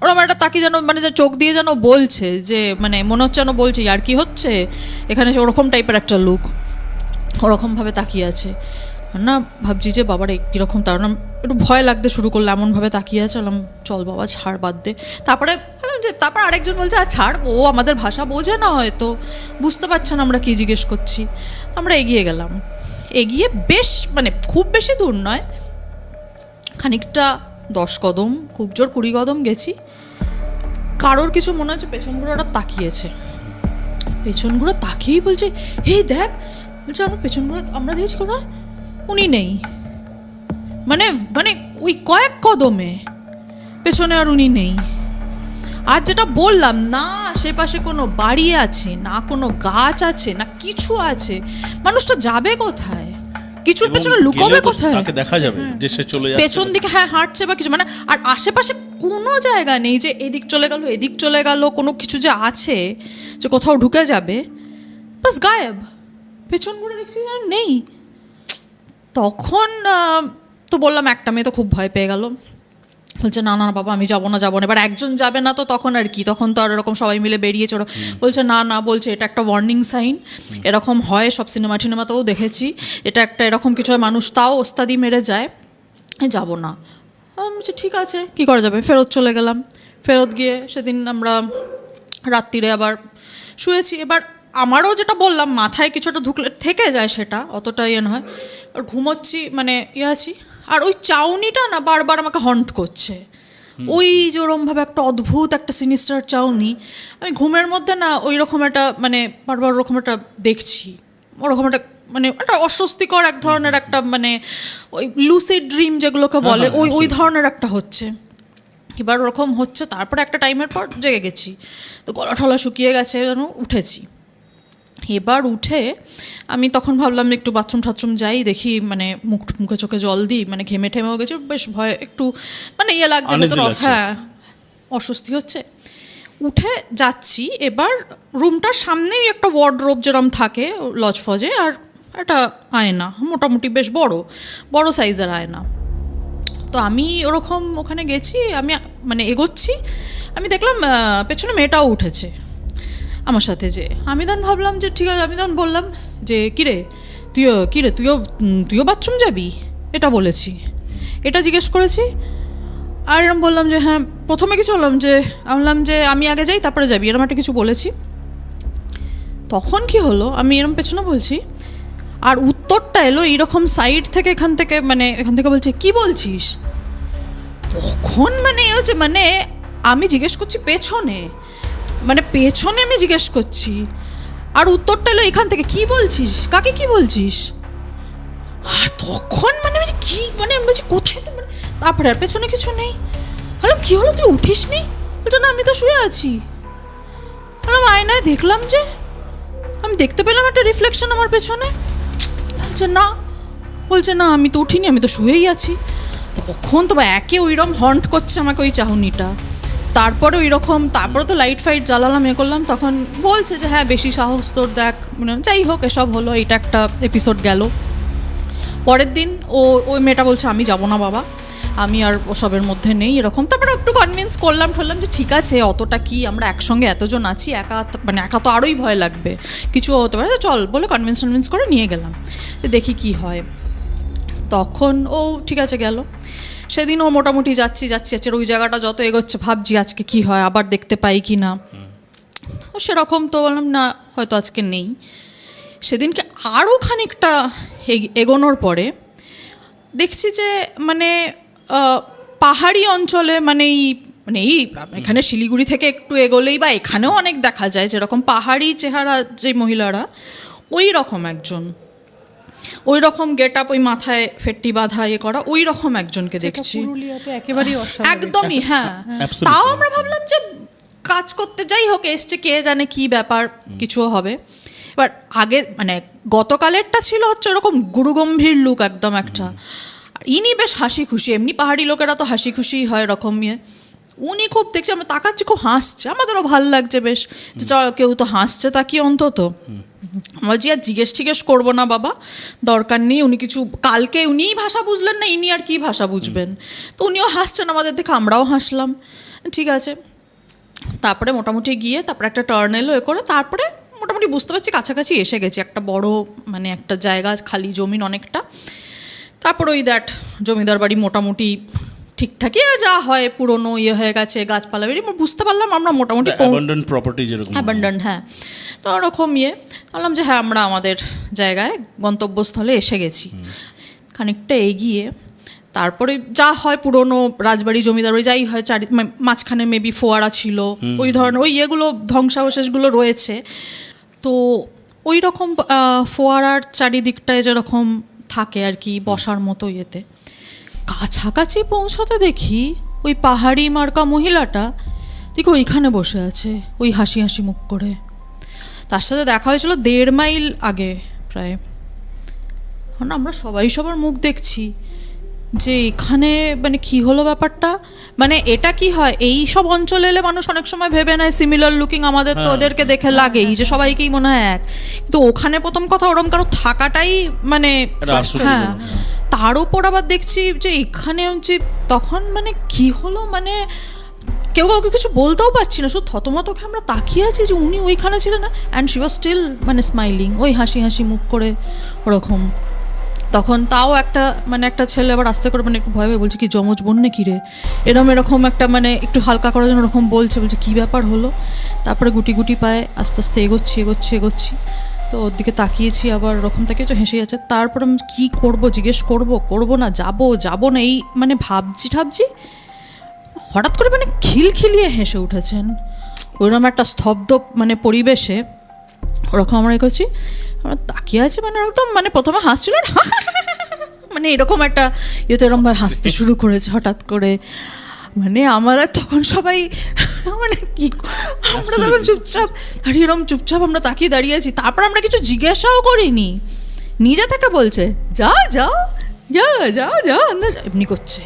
ওরকম একটা তাকিয়ে যেন মানে যে চোখ দিয়ে যেন বলছে যে মানে মনে হচ্ছে যেন বলছে আর কি হচ্ছে এখানে, ওরকম টাইপের একটা লুক, ওরকমভাবে তাকিয়ে আছে। না ভাবছি যে বাবার কীরকম, তার না একটু ভয় লাগতে শুরু করলো, এমনভাবে তাকিয়ে আছে। বললাম চল বাবা ছাড়, বাদ দে। তারপর আরেকজন বলছে আর ছাড়, ও আমাদের ভাষা বোঝে না, হয়তো বুঝতে পারছে না আমরা কী জিজ্ঞেস করছি। আমরা এগিয়ে গেলাম, এগিয়ে বেশ মানে খুব বেশি দূর নয়, খানিকটা 10 কদম, খুব জোর 20 কদম গেছি। কারোর কিছু মনে হচ্ছে পেছন ঘুরে তাকিয়েছে, পেছন ঘুরে তাকিয়েই বলছে হে দেখ, বলছে আমার পেছন ঘুরে আমরা দেখেছি কোথায়, উনি নেই। মানে মানে ওই কয়েক কদমে পেছনে আর উনি নেই। আর যেটা বললাম না, আশেপাশে কোনো বাড়ি আছে না, কোনো গাছ আছে না, কিছু আছে, মানুষটা যাবে কোথায়, কিছুর পেছনে লুকোবে কোথায়, তাকে দেখা যাবে যে সে চলে যাচ্ছে পেছন দিকে, হ্যাঁ হাঁটছে বা কিছু, মানে আর আশেপাশে কোনো জায়গা নেই যে এদিক চলে গেল কোনো কিছু যে আছে যে কোথাও ঢুকে যাবে, বাস গায়েব। পেছন ঘুরে দেখছি আর নেই। তখন তো বললাম, একটা মেয়ে তো খুব ভয় পেয়ে গেল, বলছে না না বাবা আমি যাবো না। এবার একজন যাবে না তো তখন আর কি, তখন তো আর এরকম সবাই মিলে বেরিয়েছে। ওরা বলছে না, বলছে এটা একটা ওয়ার্নিং সাইন, এরকম হয় সব সিনেমাতেও দেখেছি, এটা একটা এরকম কিছু হয়, মানুষ তাও ওস্তাদি মেরে যায়, যাবো না। বলছে ঠিক আছে কী করা যাবে, ফেরত চলে গেলাম। ফেরত গিয়ে সেদিন আমরা রাত্রিরে আবার শুয়েছি। এবার আমারও যেটা বললাম মাথায় কিছুটা ঢুকলে থেকে যায়, সেটা অতটা ইয়ে নয়। আর ঘুমোচ্ছি মানে আছি, আর ওই চাউনিটা না বারবার আমাকে হন্ট করছে, ওই যে ওরমভাবে একটা অদ্ভুত একটা সিনিস্টার চাউনি। আমি ঘুমের মধ্যে না ওই রকম একটা মানে বারবার ওরকম একটা দেখছি, ওরকম একটা মানে একটা অস্বস্তিকর এক ধরনের একটা মানে ওই লুসিড ড্রিম যেগুলোকে বলে, ওই ধরনের একটা হচ্ছে। এবার ওরকম হচ্ছে, তারপরে একটা টাইমের পর জেগে গেছি, তো গলা ঠলা শুকিয়ে গেছে, যেন উঠেছি। এবার উঠে আমি তখন ভাবলাম একটু বাথরুম যাই, দেখি মানে মুখে চোখে জল দিই, মানে ঘেমে ঠেমেও গেছে, বেশ ভয় একটু মানে লাগছে, হ্যাঁ অস্বস্তি হচ্ছে। উঠে যাচ্ছি, এবার রুমটার সামনেই একটা ওয়ার্ডরোব যেরকম থাকে লজ ফজে, আর একটা আয়না, মোটামুটি বেশ বড় সাইজের আয়না। তো আমি ওরকম ওখানে গেছি, আমি মানে এগোচ্ছি, আমি দেখলাম পেছনে মেয়েটাও উঠেছে আমার সাথে। যে আমি তখন ভাবলাম যে ঠিক আছে, আমি তখন বললাম যে কিরে তুইও বাথরুম যাবি, এটা বলেছি, এটা জিজ্ঞেস করেছি। আর এরম বললাম যে হ্যাঁ, প্রথমে কিছু বললাম যে আমি আগে যাই তারপরে যাবি, এরম একটা কিছু বলেছি। তখন কি হলো, আমি এরম পেছনে বলছি, আর উত্তরটা এলো এইরকম সাইড থেকে, এখান থেকে বলছে কি বলছিস। তখন মানে হচ্ছে মানে আমি জিজ্ঞেস করছি পেছনে আমি জিজ্ঞেস করছি, আর উত্তরটা এলো এখান থেকে, কি বলছিস কাকে, কি বলছিস। আর তখন মানে কি মানে আমি বলছি কোথায়, মানে তারপরে আর পেছনে কিছু নেই। বললাম কি হলো, তুই উঠিস নি? বলছে না আমি তো শুয়ে আছি। বললাম আয়নায় দেখলাম যে, আমি দেখতে পেলাম একটা রিফ্লেকশন আমার পেছনে। বলছে না আমি তো উঠিনি, আমি তো শুয়েই আছি। তখন তো একে ওইরকম হন্ট করছে আমাকে ওই চাহনিটা। তারপরে তারপরে তো লাইট ফাইট জ্বালালাম, করলাম। তখন বলছে যে হ্যাঁ বেশি সাহস তোর, দেখ মানে যাই হোক এসব হলো, এটা একটা এপিসোড গেল। পরের দিন ওই মেয়েটা বলছে আমি যাবো না বাবা, আমি আর ওসবের মধ্যে নেই এরকম। তারপরে একটু কনভিন্স করলাম যে ঠিক আছে, অতটা কি, আমরা একসঙ্গে এতজন আছি, একা তো আরোই ভয় লাগবে, কিছু হতে পারে, চল বলে কনভিন্স করে নিয়ে গেলাম, দেখি কি হয়। তখন ও ঠিক আছে গেল। সেদিন ও মোটামুটি যাচ্ছি ওই জায়গাটা যত এগোচ্ছে ভাবছি আজকে কি হয়, আবার দেখতে পাই কি না। তো সেরকম তো বললাম না, হয়তো আজকে নেই। সেদিনকে আরও খানিকটা এগোনোর পরে দেখছি যে মানে পাহাড়ি অঞ্চলে, মানে এই মানে এই এখানে শিলিগুড়ি থেকে একটু এগোলেই বা এখানেও অনেক দেখা যায় যেরকম পাহাড়ি চেহারা যে মহিলারা ওই রকম একজন, ওই রকম গেট আপ, ওই মাথায় ফেট্টি বাঁধা ইয়ে করা, ওই রকম একজনকে দেখছি। পুরুলিয়াতে একেবারেই অস্বাভাবিক। একদমই, হ্যাঁ। Absolutely. তাও আমরা ভাবলাম যে কাজ করতে যাই হোক এসছে, কে জানে কি ব্যাপার, কিছুও হবে। এবার আগে মানে গতকালেরটা ছিল হচ্ছে ওরকম গুরুগম্ভীর লুক একদম একটা, আর ইনি বেশ হাসি খুশি, এমনি পাহাড়ি লোকেরা তো হাসি খুশি হয় এরকম ইয়ে। উনি খুব দেখছি, আমরা তাকাচ্ছি, খুব হাসছে, আমাদেরও ভালো লাগছে বেশ, যে চল কেউ তো হাসছে তা কি অন্তত। আমরা যে আর জিজ্ঞেস করবো না বাবা, দরকার নেই। উনি কিছু, কালকে উনিই ভাষা বুঝলেন না, ইনি আর কি ভাষা বুঝবেন। তো উনিও হাসছেন আমাদের দেখে, আমরাও হাসলাম, ঠিক আছে। তারপরে মোটামুটি গিয়ে তারপরে একটা টার্ন এলো এ করে, তারপরে মোটামুটি বুঝতে পারছি কাছাকাছি এসে গেছি, একটা বড় মানে একটা জায়গা, খালি জমিন অনেকটা। তারপর ওই দ্যাট জমিদার বাড়ি মোটামুটি ঠিকঠাকই যা হয়, পুরনো ইয়ে হয়ে গেছে, গাছপালা বেরিয়ে বুঝতে পারলাম আমরা মোটামুটি অ্যাবান্ডন্ড প্রপার্টি যেরকম অ্যাবান্ডন্ড, হ্যাঁ। তো ওরকম ইয়ে বললাম যে হ্যাঁ আমরা আমাদের জায়গায় গন্তব্যস্থলে এসে গেছি। খানিকটা এগিয়ে তারপরে যা হয় পুরনো রাজবাড়ি জমিদার বাড়ি যাই হয়, মাঝখানে মেবি ফোয়ারা ছিল, ওই ধরনের ওই ইয়েগুলো ধ্বংসাবশেষগুলো রয়েছে। তো ওই রকম ফোয়ারার চারিদিকটায় যেরকম থাকে আর কি বসার মতো ইয়েতে, কাছাকাছি পৌঁছতে দেখি ওই পাহাড়ি মার্কা মহিলাটা ঠিক ওইখানে বসে আছে, ওই হাসি হাসি মুখ করে। তার সাথে দেখা হয়েছিল 1.5 মাইল আগে প্রায়। আমরা সবাই সবার মুখ দেখছি যে এখানে মানে কি হলো ব্যাপারটা। মানে এটা কি হয়, এই সব অঞ্চলে এলে মানুষ অনেক সময় ভেবে নেয় সিমিলার লুকিং, আমাদের তো ওদেরকে দেখে লাগেই যে সবাইকেই মনে হয় এক, কিন্তু ওখানে প্রথম কথা ওরম কারো থাকাটাই মানে হ্যাঁ। তার উপর আবার দেখছি যে এখানে হচ্ছে, তখন মানে কি হলো, মানে কেউ কাউকে কিছু বলতেও পারছি না, শুধু থতমতকে আমরা তাকিয়ে আছি যে উনি ওইখানে ছিলেন না, অ্যান্ড শি ওয়াজ স্টিল মানে স্মাইলিং, ওই হাসি হাসি মুখ করে ওরকম। তখন তাও একটা ছেলে আবার আস্তে করে মানে একটু ভয় ভয় বলছে কি যমজ বোন নাকি রে, এরকম একটা মানে একটু হালকা করার জন্য ওরকম বলছে কী ব্যাপার হলো। তারপরে গুটি গুটি পায়ে আস্তে আস্তে এগোচ্ছি। তো ওর দিকে তাকিয়েছি, আবার ওরকম তাকিয়ে তো হেসে যাচ্ছে। তারপর আমি কী করবো, জিজ্ঞেস করবো না, যাবো না, এই মানে ভাবছি হঠাৎ করে মানে খিলখিলিয়ে হেসে উঠেছেন। ওইরকম একটা স্তব্ধ মানে পরিবেশে ওরকম আমরা করছি, আমরা তাকিয়ে আছি, মানে একদম মানে প্রথমে হাসছিল মানে এরকম একটা ইয়েতে এরকমভাবে হাসতে শুরু করেছে হঠাৎ করে। মানে আমরা তখন সবাই মানে কি, আমরা তখন চুপচাপ আর এরকম চুপচাপ আমরা তাকিয়ে দাঁড়িয়ে আছি। তারপর আমরা কিছু জিজ্ঞাসাও করিনি, নিজে থেকে বলছে যাও এমনি করছে।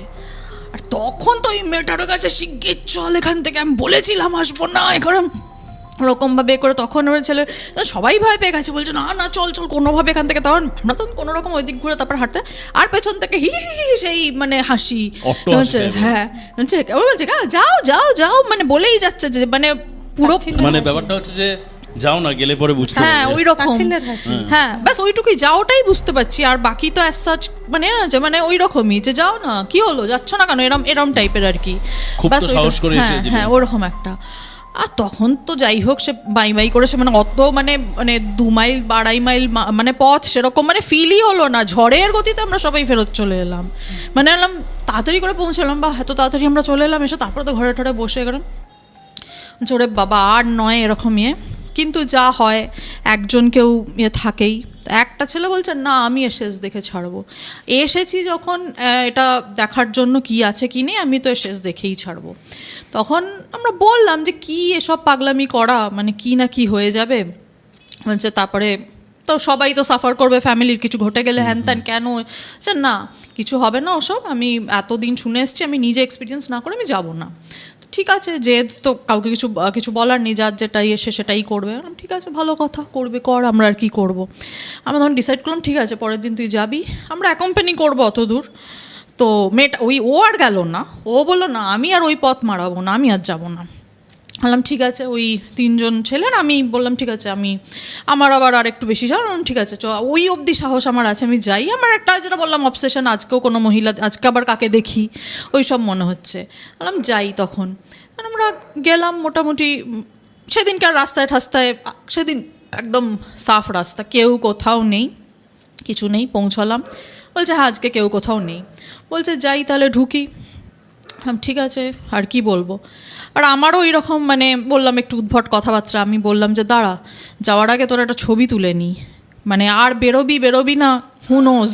আর তখন তো ওই মেয়েটার কাছে শিগগির চল এখান থেকে, আমি বলেছিলাম আসবো না, এখানে ওরকমভাবে করে। তখন ওর ছেলে সবাই ভয় পেয়ে গেছে, বলছে না চল কোনোভাবে এখান থেকে। তখন আমরা তখন কোনো রকম ওই দিক ঘুরে তারপর হাঁটতে, আর পেছন থেকে হি সেই মানে হাসি, হ্যাঁ বলছে যাও মানে বলেই যাচ্ছে যে মানে পুরো মানে ব্যাপারটা হচ্ছে যে যাও না, গেলে পরে বুঝতে হ্যাঁ ওই রকম, হ্যাঁ ব্যাস ওইটুকুই, যাওটাই বুঝতে পারছি। আর বাকি তো অ্যাজ সাচ মানে না যে মানে ওই রকমই যে যাও না, কি হলো যাচ্ছ না কেন, এরম টাইপের আর কি, ব্যাস হ্যাঁ ওরকম একটা। আর তখন তো যাই হোক সে বাই করে, সে মানে অত মানে 2 মাইল 2.5 মাইল মানে পথ সেরকম মানে ফিলই হলো না। ঝড়ের গতিতে আমরা সবাই ফেরত চলে এলাম, মানে এলাম তাড়াতাড়ি করে পৌঁছলাম, বা এত তাড়াতাড়ি আমরা চলে এলাম। এসে তারপরে তো ঘরে ঠরে বসে গেলাম, ওরে বাবা আর নয় এরকম ইয়ে। কিন্তু যা হয় একজন কেউ ইয়ে থাকেই। একটা ছেলে বলছে না আমি শেষ দেখে ছাড়বো, এসেছি যখন এটা দেখার জন্য কি আছে কি নেই, আমি তো শেষ দেখেই ছাড়বো। তখন আমরা বললাম যে কি এসব পাগলামি করা, মানে কি না কি হয়ে যাবে, বলছে তারপরে তো সবাই তো সাফার করবে, ফ্যামিলির কিছু ঘটে গেলে হ্যান ত্যান, কেন না কিছু হবে না ওসব, আমি এতদিন শুনে এসছি, আমি নিজে এক্সপিরিয়েন্স না করে আমি যাবো না। ঠিক আছে, যে তো কাউকে কিছু বলার নেই, যার যেটাই এসে সেটাই করবে। ঠিক আছে ভালো কথা, কর, আমরা আর কি করব। আমরা তখন ডিসাইড করলাম ঠিক আছে পরের দিন তুই যাবি, আমরা অ্যাকম্পানি করবো অত দূর। তো মেয়েটা ও আর গেল না, ও বললো না আমি আর ওই পথ মারাবো না, আমি আর যাবো না। বললাম ঠিক আছে, ওই 3 জন ছেলের আমি বললাম ঠিক আছে, আমার আবার আর একটু বেশি বললাম ঠিক আছে ওই অবধি সাহস আমার আছে, আমি যাই। আমার একটা যেটা বললাম অবসেশন, আজকেও কোনো মহিলা, আজকে আবার কাকে দেখি ওই সব মনে হচ্ছে, বললাম যাই। তখন আমরা গেলাম মোটামুটি, সেদিনকার রাস্তায় ঠাস্তায়, সেদিন একদম সাফ রাস্তা, কেউ কোথাও নেই, কিছু নেই। পৌঁছালাম, বলছে হ্যাঁ আজকে কেউ কোথাও নেই। বলছে যাই তাহলে ঢুকি। ঠিক আছে আর কি বলবো। আর আমারও এরকম মানে বললাম একটু উদ্ভট কথাবার্তা, আমি বললাম যে দাঁড়া যাওয়ার আগে তোর একটা ছবি তুলে নিই, মানে আর বেরোবি না হু নোজ,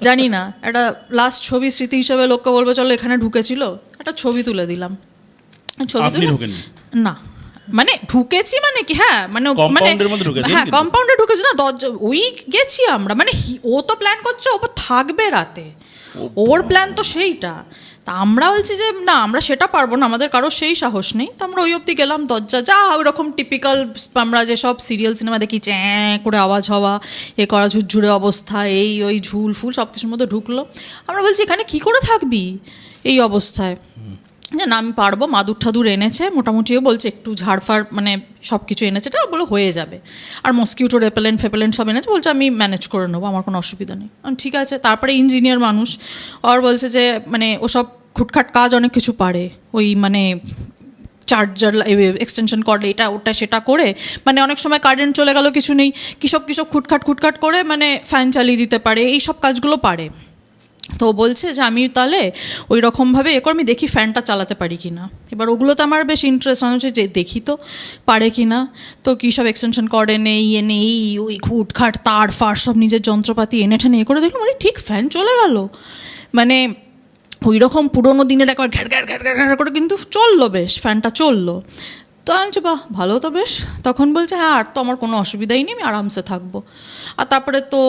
জানি না, একটা লাস্ট ছবি স্মৃতি হিসেবে লোককে বলবো চলো এখানে ঢুকেছিল, একটা ছবি তুলে দিলাম। ছবি আপনি তুলে ঢোকেননি? না মানে ঢুকেছি মানে কি, হ্যাঁ মানে Compound-এর মধ্যে ঢুকেছেন হ্যাঁ কিন্তু? কম্পাউন্ডে ঢুকেছি না, দরজা ওই গেছি আমরা, মানে ও তো প্ল্যান করছে ও থাকবে রাতে, ওর প্ল্যান তো সেইটা। তা আমরা বলছি যে না আমরা সেটা পারবো না, আমাদের কারো সেই সাহস নেই। তো আমরা ওই অবধি গেলাম, দরজা যা ওইরকম টিপিক্যাল আমরা যেসব সিরিয়াল সিনেমা দেখি চ্যাঁ করে আওয়াজ হওয়া, এ করা ঝুরঝুরে অবস্থা, এই ওই ঝুল ফুল সব কিছুর মধ্যে ঢুকলো। আমরা বলছি এখানে কি করে থাকবি এই অবস্থায়, যে না আমি পারবো, মাদুর ঠাদুর এনেছে মোটামুটিও, বলছে একটু ঝাড়ফাড় মানে সব কিছু এনেছে, এটা বলে হয়ে যাবে, আর মস্কিউটো রেপেলেন্ট ফেপেলেন্ট সব এনেছে, বলছে আমি ম্যানেজ করে নেবো, আমার কোনো অসুবিধা নেই। ঠিক আছে। তারপরে ইঞ্জিনিয়ার মানুষ, আর বলছে যে মানে ওসব খুটখাট কাজ অনেক কিছু পারে, ওই মানে চার্জার এক্সটেনশন কর্ড এটা ওটা সেটা করে, মানে অনেক সময় কারেন্ট চলে গেল কিছু নেই, কিসব খুটখাট করে মানে ফ্যান চালিয়ে দিতে পারে, এই সব কাজগুলো পারে। তো বলছে যে আমি তাহলে ওই রকমভাবে করে আমি দেখি ফ্যানটা চালাতে পারি কি না। এবার ওগুলোতে আমার বেশ ইন্টারেস্ট হচ্ছে যে দেখি তো পারে কি না। তো কী সব এক্সটেনশন কর্ড এনে ওই খুটখাট তার ফার সব নিজের যন্ত্রপাতি এনে ঠেনে করে দেখলাম মানে ঠিক ফ্যান চলে গেল, মানে ওই রকম পুরোনো দিনের একবার ঘ্যাট ঘ্যাট ঘ্যাট ঘ্যাট ঘ্যাট করে কিন্তু চললো, বেশ ফ্যানটা চললো। তো আমি বলছি বাহ ভালো তো বেশ। তখন বলছে হ্যাঁ আর তো আমার কোনো অসুবিধাই নেই, আমি আরামসে থাকবো। আর তারপরে তো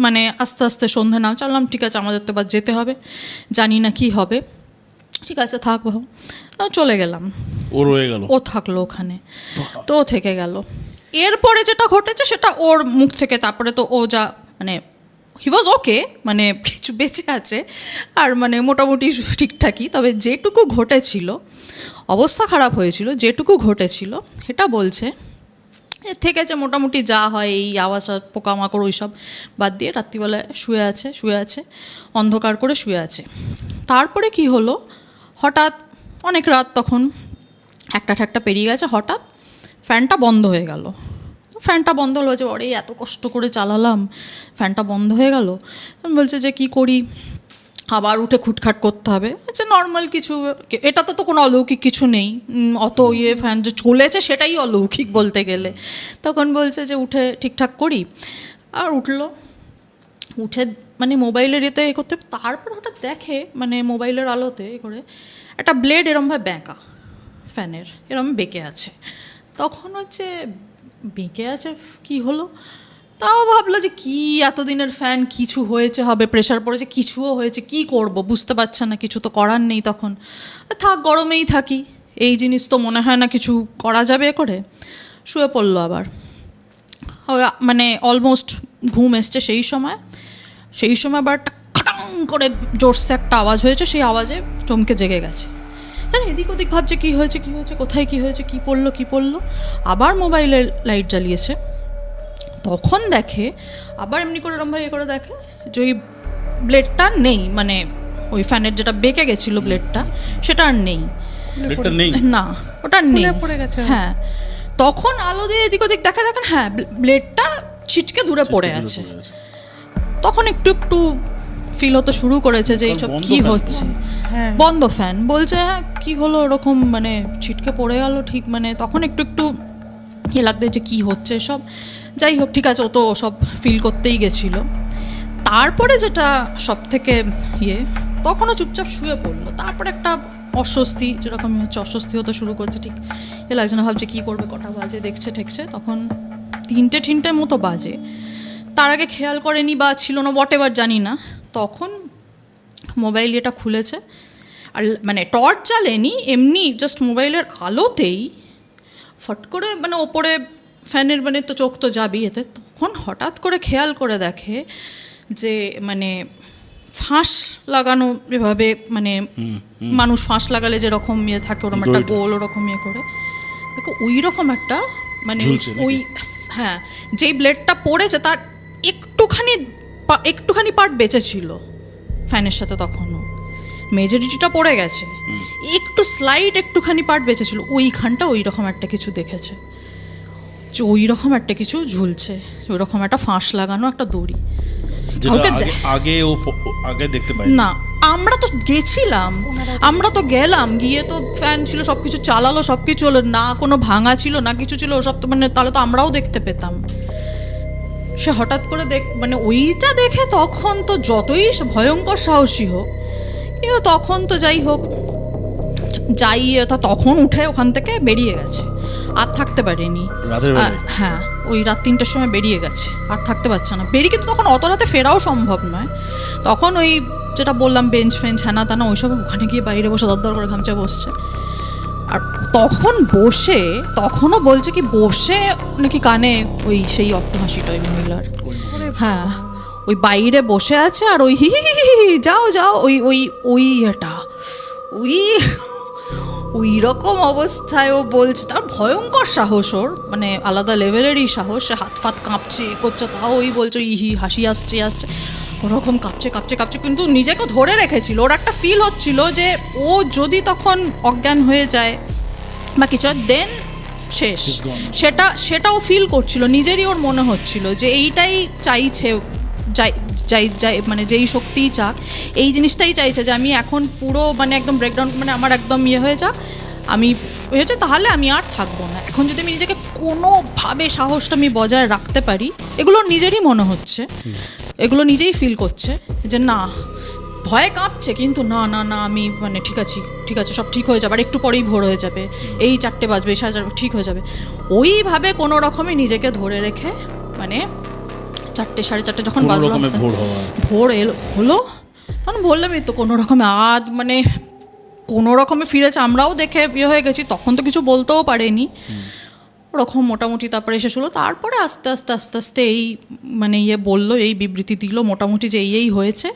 মানে আস্তে আস্তে সন্ধ্যে নাম চাললাম, ঠিক আছে আমাদের তো এবার যেতে হবে, জানি না কি হবে, ঠিক আছে থাকবো। চলে গেলাম, ও রয়ে গেল, ও থাকলো ওখানে, তো ও থেকে গেল। এরপরে যেটা ঘটেছে সেটা ওর মুখ থেকে, তারপরে তো ও যা মানে হি ওয়াজ ওকে, মানে কিছু বেঁচে আছে আর মানে মোটামুটি ঠিকঠাকই। তবে যেটুকু ঘটেছিল, অবস্থা খারাপ হয়েছিল, যেটুকু ঘটেছিল এটা বলছে এর থেকে যে মোটামুটি যা হয় এই আওয়াজ পোকামাকড় ওই সব বাদ দিয়ে রাত্রিবেলায় শুয়ে আছে অন্ধকার করে শুয়ে আছে। তারপরে কি হলো, হঠাৎ অনেক রাত তখন, একটা পেরিয়ে গেছে, হঠাৎ ফ্যানটা বন্ধ হয়ে গেল। ফ্যানটা বন্ধ হলো যে ওরে এত কষ্ট করে চালালাম, ফ্যানটা বন্ধ হয়ে গেল। বলছে যে কি করি, আবার উঠে খুটখাট করতে হবে। আচ্ছা নর্মাল কিছু, এটাতে তো কোনো অলৌকিক কিছু নেই, অত ফ্যান যে চলেছে সেটাই অলৌকিক বলতে গেলে। তখন বলছে যে উঠে ঠিকঠাক করি, আর উঠে মানে মোবাইলের এতে এ করতে, তারপর হঠাৎ দেখে মানে মোবাইলের আলোতে এ করে একটা ব্লেড এরমভাবে বেঁকা, ফ্যানের এরম বেঁকে আছে। তখন হচ্ছে বেঁকে আছে কি হলো, তাও ভাবলো যে কি এতদিনের ফ্যান, কিছু হয়েছে হবে, প্রেশার পড়েছে, কিছুও হয়েছে, কি করব বুঝতে পারছে না, কিছু তো করার নেই। তখন থাক গরমেই থাকি, এই জিনিস তো মনে হয় না কিছু করা যাবে এ করে, শুয়ে পড়লো আবার। মানে অলমোস্ট ঘুম এসছে সেই সময় আবার একটা খাটাং করে জোরসে একটা আওয়াজ হয়েছে, সেই আওয়াজে চমকে জেগে গেছে। হ্যাঁ এদিক ওদিক ভাবছে কী হয়েছে কোথায় কী হয়েছে, কী পড়লো। আবার মোবাইলের লাইট জ্বালিয়েছে, তখন দেখে আবার এমনি করে এরমভাবে করে দেখে যে ওই ব্লেডটা নেই, মানে ওই ফ্যানের যেটা বেঁকে গেছিলো ব্লেডটা সেটা আর নেই, না ওটা নেই, পড়ে গেছে। হ্যাঁ তখন আলো দিয়ে এদিক ওদিক দেখেন হ্যাঁ ব্লেডটা ছিটকে দূরে পড়ে আছে। তখন একটু ফিল হতে শুরু করেছে যে এইসব কি হচ্ছে, বন্ধ ফ্যান। বলছে হ্যাঁ কী হলো ওরকম, মানে ছিটকে পড়ে গেল ঠিক, মানে তখন একটু ইয়ে লাগবে যে কী হচ্ছে সব। যাই হোক ঠিক আছে, ও তো সব ফিল করতেই গেছিলো। তারপরে যেটা সব থেকে তখনও চুপচাপ শুয়ে পড়লো। তারপরে একটা অস্বস্তি যেরকমই হচ্ছে, অস্বস্তি হতে শুরু করছে, ঠিক এ লাগছে না, ভাবছে কী করবে, কটা বাজে দেখছে ঠেকছে, তখন 3টে মতো বাজে। তার আগে খেয়াল করেনি বা ছিল না হোয়াট এভার জানি না, তখন মোবাইল এটা খুলেছে, আর মানে টর্চ জ্বালেনি, এমনি জাস্ট মোবাইলের আলোতেই ফট করে মানে ওপরে ফ্যানের মানে তো চোখ তো যাবেই এতে, তখন হঠাৎ করে খেয়াল করে দেখে যে মানে ফাঁস লাগানো এভাবে, মানে মানুষ ফাঁস লাগালে যেরকম থাকে ওরকম একটা গোল ওরকম করে দেখো, ওই রকম একটা মানে ওই হ্যাঁ যেই ব্লেডটা পড়েছে তার একটুখানি পার্ট বেঁচে ছিল ফ্যানের সাথে, তখনও মেজরিটিটা পড়ে গেছে, একটুখানি পার্ট বেঁচে ছিল, ওইখানটা ওই রকম একটা কিছু দেখেছে, যে ওই রকম একটা কিছু ঝুলছে, ওই রকম একটা ফাঁস লাগানো একটা দড়ি। আগে দেখতে পাই না, আমরা তো গেছিলাম, আমরা তো গেলাম, গিয়ে তো ফ্যান ছিল, সব কিছু চালালো, সব কিছু হলো, না কোনো ভাঙা ছিল না কিছু ছিল, ওসব তো মানে তাহলে তো আমরাও দেখতে পেতাম। সে হঠাৎ করে মানে ওইটা দেখে তখন তো যতই ভয়ঙ্কর সাহসী হোক, কিন্তু তখন তো যাই হোক তখন উঠে ওখান থেকে বেরিয়ে গেছে, আর থাকতে পারেনি। রাতের বেলায়? হ্যাঁ, ওই রাত 3টের সময় বেরিয়ে গেছে, আর থাকতে পারছে না। বেরিয়ে কিন্তু তখন অত রাতে ফেরাও সম্ভব নয়। তখন ওই যেটা বললাম বেঞ্চ ফেঞ্চ হ্যানা তানা ওইসব, ওখানে গিয়ে বাইরে বসে দরদর করে ঘামচে বসছে। আর তখনও বলছে কি বসে নাকি কানে ওই সেই অট্টহাসিটা ওই মহিলার, হ্যাঁ ওই বাইরে বসে আছে আর ওই হি হি হি হি হি যাও যাও ওই ওই ওই এটা ওই ওই রকম অবস্থায় ও বলছে। তার ভয়ঙ্কর সাহস, ওর মানে আলাদা লেভেলেরই সাহস। সে হাত ফাত কাঁপছে করছে, তাও ওই বলছে হি হাসি আসছে ওরকম কাঁপছে কাঁপছে কাঁপছে, কিন্তু নিজেকে ধরে রেখেছিল। ওর একটা ফিল হচ্ছিল যে ও যদি তখন অজ্ঞান হয়ে যায় বা কিছু দেন শেষ, সেটাও ফিল করছিল নিজেরই। ওর মনে হচ্ছিল যে এইটাই চাইছে, যাই মানে যেই শক্তিই চাক এই জিনিসটাই চাইছে যে আমি এখন পুরো মানে একদম ব্রেকডাউন, মানে আমার একদম হয়ে যাক, আমি হয়েছে তাহলে আমি আর থাকবো না। এখন যদি আমি নিজেকে কোনোভাবে সাহসটা আমি বজায় রাখতে পারি, এগুলো নিজেরই মনে হচ্ছে, এগুলো নিজেই ফিল করছে যে না, ভয়ে কাঁপছে কিন্তু না না না আমি মানে ঠিক আছে সব ঠিক হয়ে যাবে, আর একটু পরেই ভোর হয়ে যাবে, এই 4টে বাজবে, ঠিক হয়ে যাবে। ওইভাবে কোনো রকমে নিজেকে ধরে রেখে মানে 4টে 4:30 যখন বাজলো, ভোর হলো, তখন বললামই তো কোনো রকমে মানে কোনো রকমে ফিরেছে। আমরাও দেখে হয়ে গেছি, তখন তো কিছু বলতেও পারেনি ওরকম মোটামুটি। তারপরে এসে শুলো, তারপরে আস্তে আস্তে এই মানে বললো, এই বিবৃতি দিল মোটামুটি যে এই হয়েছে।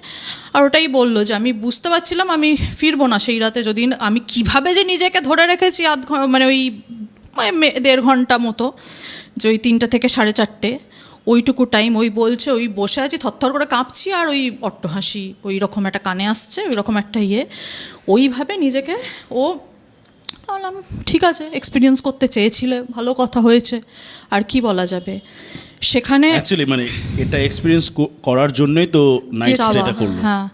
আর ওটাই বললো যে আমি বুঝতে পারছিলাম আমি ফিরবো না সেই রাতে, যদি আমি কিভাবে যে নিজেকে ধরে রেখেছি মানে ওই 1.5 ঘন্টা মতো, যে ওই 3টে থেকে 4:30 ওইটুকু টাইম ওই বলছে ওই বসে আছি থরথর করে কাঁপছি, আর ওই অট্টহাসি ওই রকম একটা কানে আসছে, ওই রকম একটা ওইভাবে নিজেকে ও তাহলে ঠিক আছে, এক্সপিরিয়েন্স করতে চেয়েছিলে, ভালো কথা হয়েছে, আর কি বলা যাবে। সেখানে অ্যাকচুয়ালি মানে এটা এক্সপিরিয়েন্স করার জন্যই তো নাইট স্টেটা করলো। হ্যাঁ,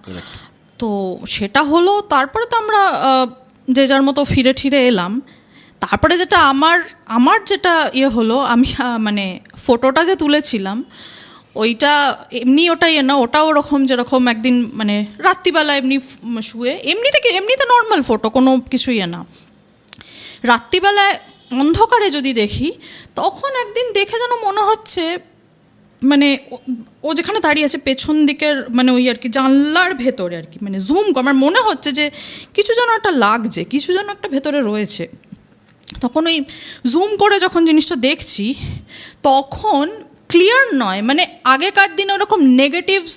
তো সেটা হলো। তারপরে তো আমরা যে যার মতো ফিরে এলাম। তারপরে যেটা আমার যেটা হলো, আমি মানে ফটোটা যে তুলেছিলাম ওইটা এমনি ওটাই না, ওটা ওরকম যেরকম একদিন মানে রাত্রিবেলা এমনি শুয়ে এমনিতে নর্মাল ফটো, কোনো কিছুই না। রাত্রিবেলায় অন্ধকারে যদি দেখি, তখন একদিন দেখে যেন মনে হচ্ছে মানে ও যেখানে দাঁড়িয়ে আছে পেছন দিকের মানে ওই আর কি জানলার ভেতরে আর কি, মানে জুম আমার মনে হচ্ছে যে কিছু যেন একটা লাগছে, কিছু যেন একটা ভেতরে রয়েছে। তখন ওই জুম করে যখন জিনিসটা দেখছি, তখন ক্লিয়ার নয়, মানে আগেকার দিনে ওরকম নেগেটিভস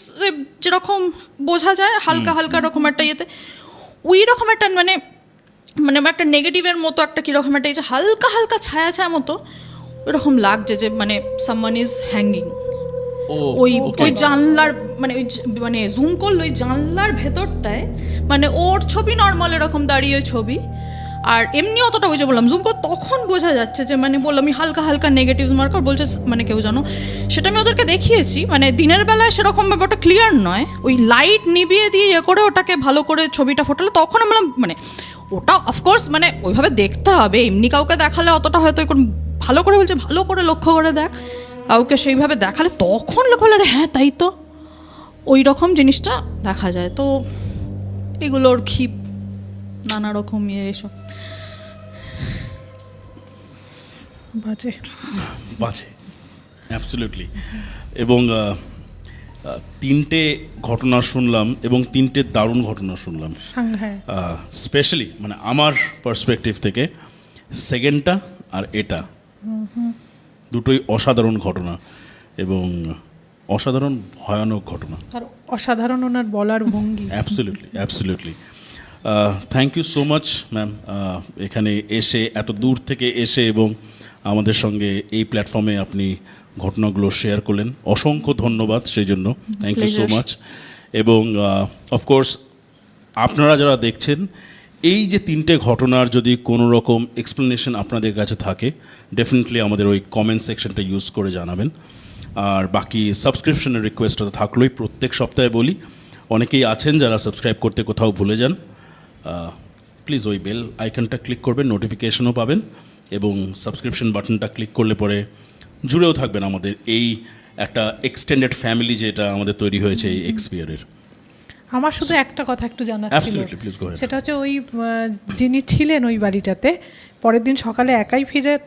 যেরকম বোঝা যায় হালকা হালকা রকম একটা ওই রকম একটা মানে একটা নেগেটিভের মতো একটা কীরকম একটা হালকা হালকা ছায়া মতো ওইরকম লাগছে, যে মানে সামওয়ান ইজ হ্যাঙ্গিং ওই জানলার মানে জুম করলো ওই জানলার ভেতরটায়, মানে ওর ছবি নর্মাল এরকম দাঁড়িয়ে ছবি, আর এমনি অতটা ওই যে বললাম জুম করে তখন বোঝা যাচ্ছে যে মানে বললাম আমি হালকা হালকা নেগেটিভ মার্কার বলছে মানে কেউ জানো। সেটা আমি ওদেরকে দেখিয়েছি, মানে দিনের বেলায় সেরকম ব্যাপারটা ক্লিয়ার নয়, ওই লাইট নিভিয়ে দিয়ে করে ওটাকে ভালো করে ছবিটা ফোটালো, তখন আমি বললাম মানে ওটা অফকোর্স মানে ওইভাবে দেখতে হবে, এমনি কাউকে দেখালে অতটা হয়তো ভালো করে বলছে ভালো করে লক্ষ্য করে দেখ, কাউকে সেইভাবে দেখালে তখন লক্ষ্য করলে হ্যাঁ তাই তো ওই রকম জিনিসটা দেখা যায়। তো এগুলোর ক্ষিপ নানা রকম এসব বাজে অ্যাবসলিউটলি। এবং 3টে ঘটনা শুনলাম এবং 3টে দারুণ ঘটনা শুনলাম, স্পেশালি মানে আমার পার্সপেক্টিভ থেকে সেকেন্ডটা আর এটা দুটোই অসাধারণ ঘটনা এবং অসাধারণ ভয়ানক ঘটনা, আর অসাধারণ ওনার বলার ভঙ্গি। Absolutely thank you so much ma'am, এখানে এসে এত দূর থেকে এসে এবং আমাদের সঙ্গে এই প্ল্যাটফর্মে আপনি ঘটনাগুলো শেয়ার করলেন, অসংখ্য ধন্যবাদ সেই জন্য, থ্যাংক ইউ সো মাচ। এবং অফকোর্স আপনারা যারা দেখছেন, এই যে 3টে ঘটনার যদি কোনো রকম এক্সপ্লেনেশন আপনাদের কাছে থাকে, ডেফিনেটলি আমাদের ওই কমেন্ট সেকশনটা ইউজ করে জানাবেন। আর বাকি সাবস্ক্রিপশনের রিকোয়েস্টটা তো থাকলোই, প্রত্যেক সপ্তাহে বলি অনেকেই আছেন যারা সাবস্ক্রাইব করতে কোথাও ভুলে যান, প্লিজ ওই বেল আইকনটা ক্লিক করবেন, নোটিফিকেশনও পাবেন এবং সাবস্ক্রিপশন বাটনটা ক্লিক করলে পরে জুড়েও থাকবেন আমাদের এই একটা এক্সটেন্ডেড ফ্যামিলি যেটা আমাদের তৈরি হয়েছে এই এক্সপিয়ারের। আমার শুধু একটা কথা একটু জানার ছিল, Absolutely, please go ahead. সেটা হচ্ছে ওই যিনি ছিলেন ওই বাড়িটাতে পরের দিন সকালে একাই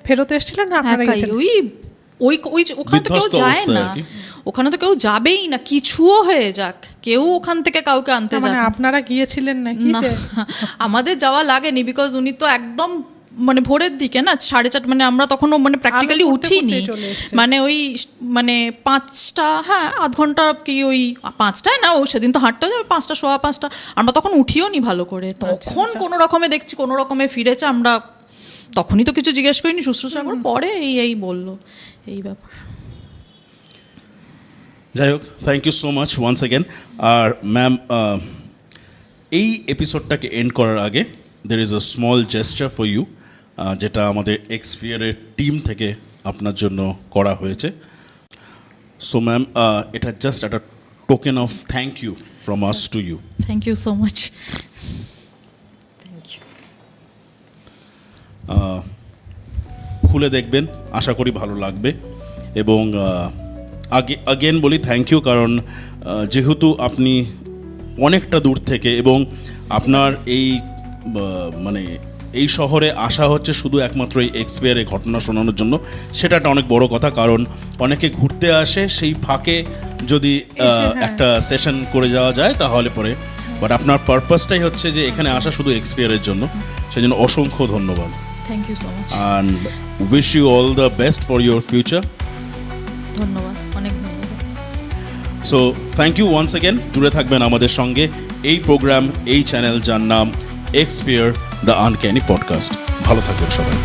ফেরত এসেছিলেন না আপনারা একাই গেছেন? ওই ওই ওই ওখানে তো কেউ বিধ্বস্ত যায় অবস্থায় না, আর কি। ওখানে তো কেউ যাবেই না, কিছুও হয়ে যাক কেউ ওখান থেকে কাউকে আনতে না, মানে যাবে আপনারা গিয়েছিলেন নাকি না। যে আমাদের যাওয়া লাগেনি, বিকজ উনি তো একদম মানে ভোরের দিকে না 4:30, মানে আমরা তখনও মানে প্র্যাকটিক্যালি আলো ফুটতে উঠিনি, ফুটতে চলে এসছে। মানে ওই মানে 5টা, হ্যাঁ আধ ঘন্টা কি ওই 5টায় না, ওই সেদিন তো হাঁটতে হবে 5টা, সোয়া 5টা, আমরা তখন উঠিও নি ভালো করে, তখন কোনো রকমে দেখছি কোনো রকমে ফিরেছে, আমরা তখনই তো কিছু জিজ্ঞেস করিনি, শুশ্রূষা করে পরে এই বললো এই ব্যাপার। যাই হোক, thank you so much once again. আর ম্যাম, এই এপিসোডটাকে এন্ড করার আগে there is a small gesture for you, যেটা আমাদের এক্সপিয়ারের টিম থেকে আপনার জন্য করা হয়েছে। সো ম্যাম, এটা জাস্ট একটা token of thank you from us to you. Thank you so much. খুলে দেখবেন, আশা করি ভালো লাগবে। এবং আগেন বলি থ্যাংক ইউ, কারণ যেহেতু আপনি অনেকটা দূর থেকে এবং আপনার এই মানে এই শহরে আসা হচ্ছে শুধু একমাত্র এই এক্সপিয়ারের ঘটনা শোনানোর জন্য, সেটা একটা অনেক বড় কথা। কারণ অনেকে ঘুরতে আসে, সেই ফাঁকে যদি একটা সেশন করে যাওয়া যায় তাহলে পরে, বাট আপনার পারপাসটাই হচ্ছে যে এখানে আসা শুধু এক্সপিয়ারের জন্য, সেই জন্য অসংখ্য ধন্যবাদ। Thank you so much. and wish you all the best for your future. ধন্যবাদ, অনেক ধন্যবাদ। So thank you once again. জুড়ে থাকবেন আমাদের সঙ্গে এই প্রোগ্রাম, এই চ্যানেল যার নাম এক্সপিয়ার দ্য আনক্যানি পডকাস্ট। ভালো থাকবেন সবাই।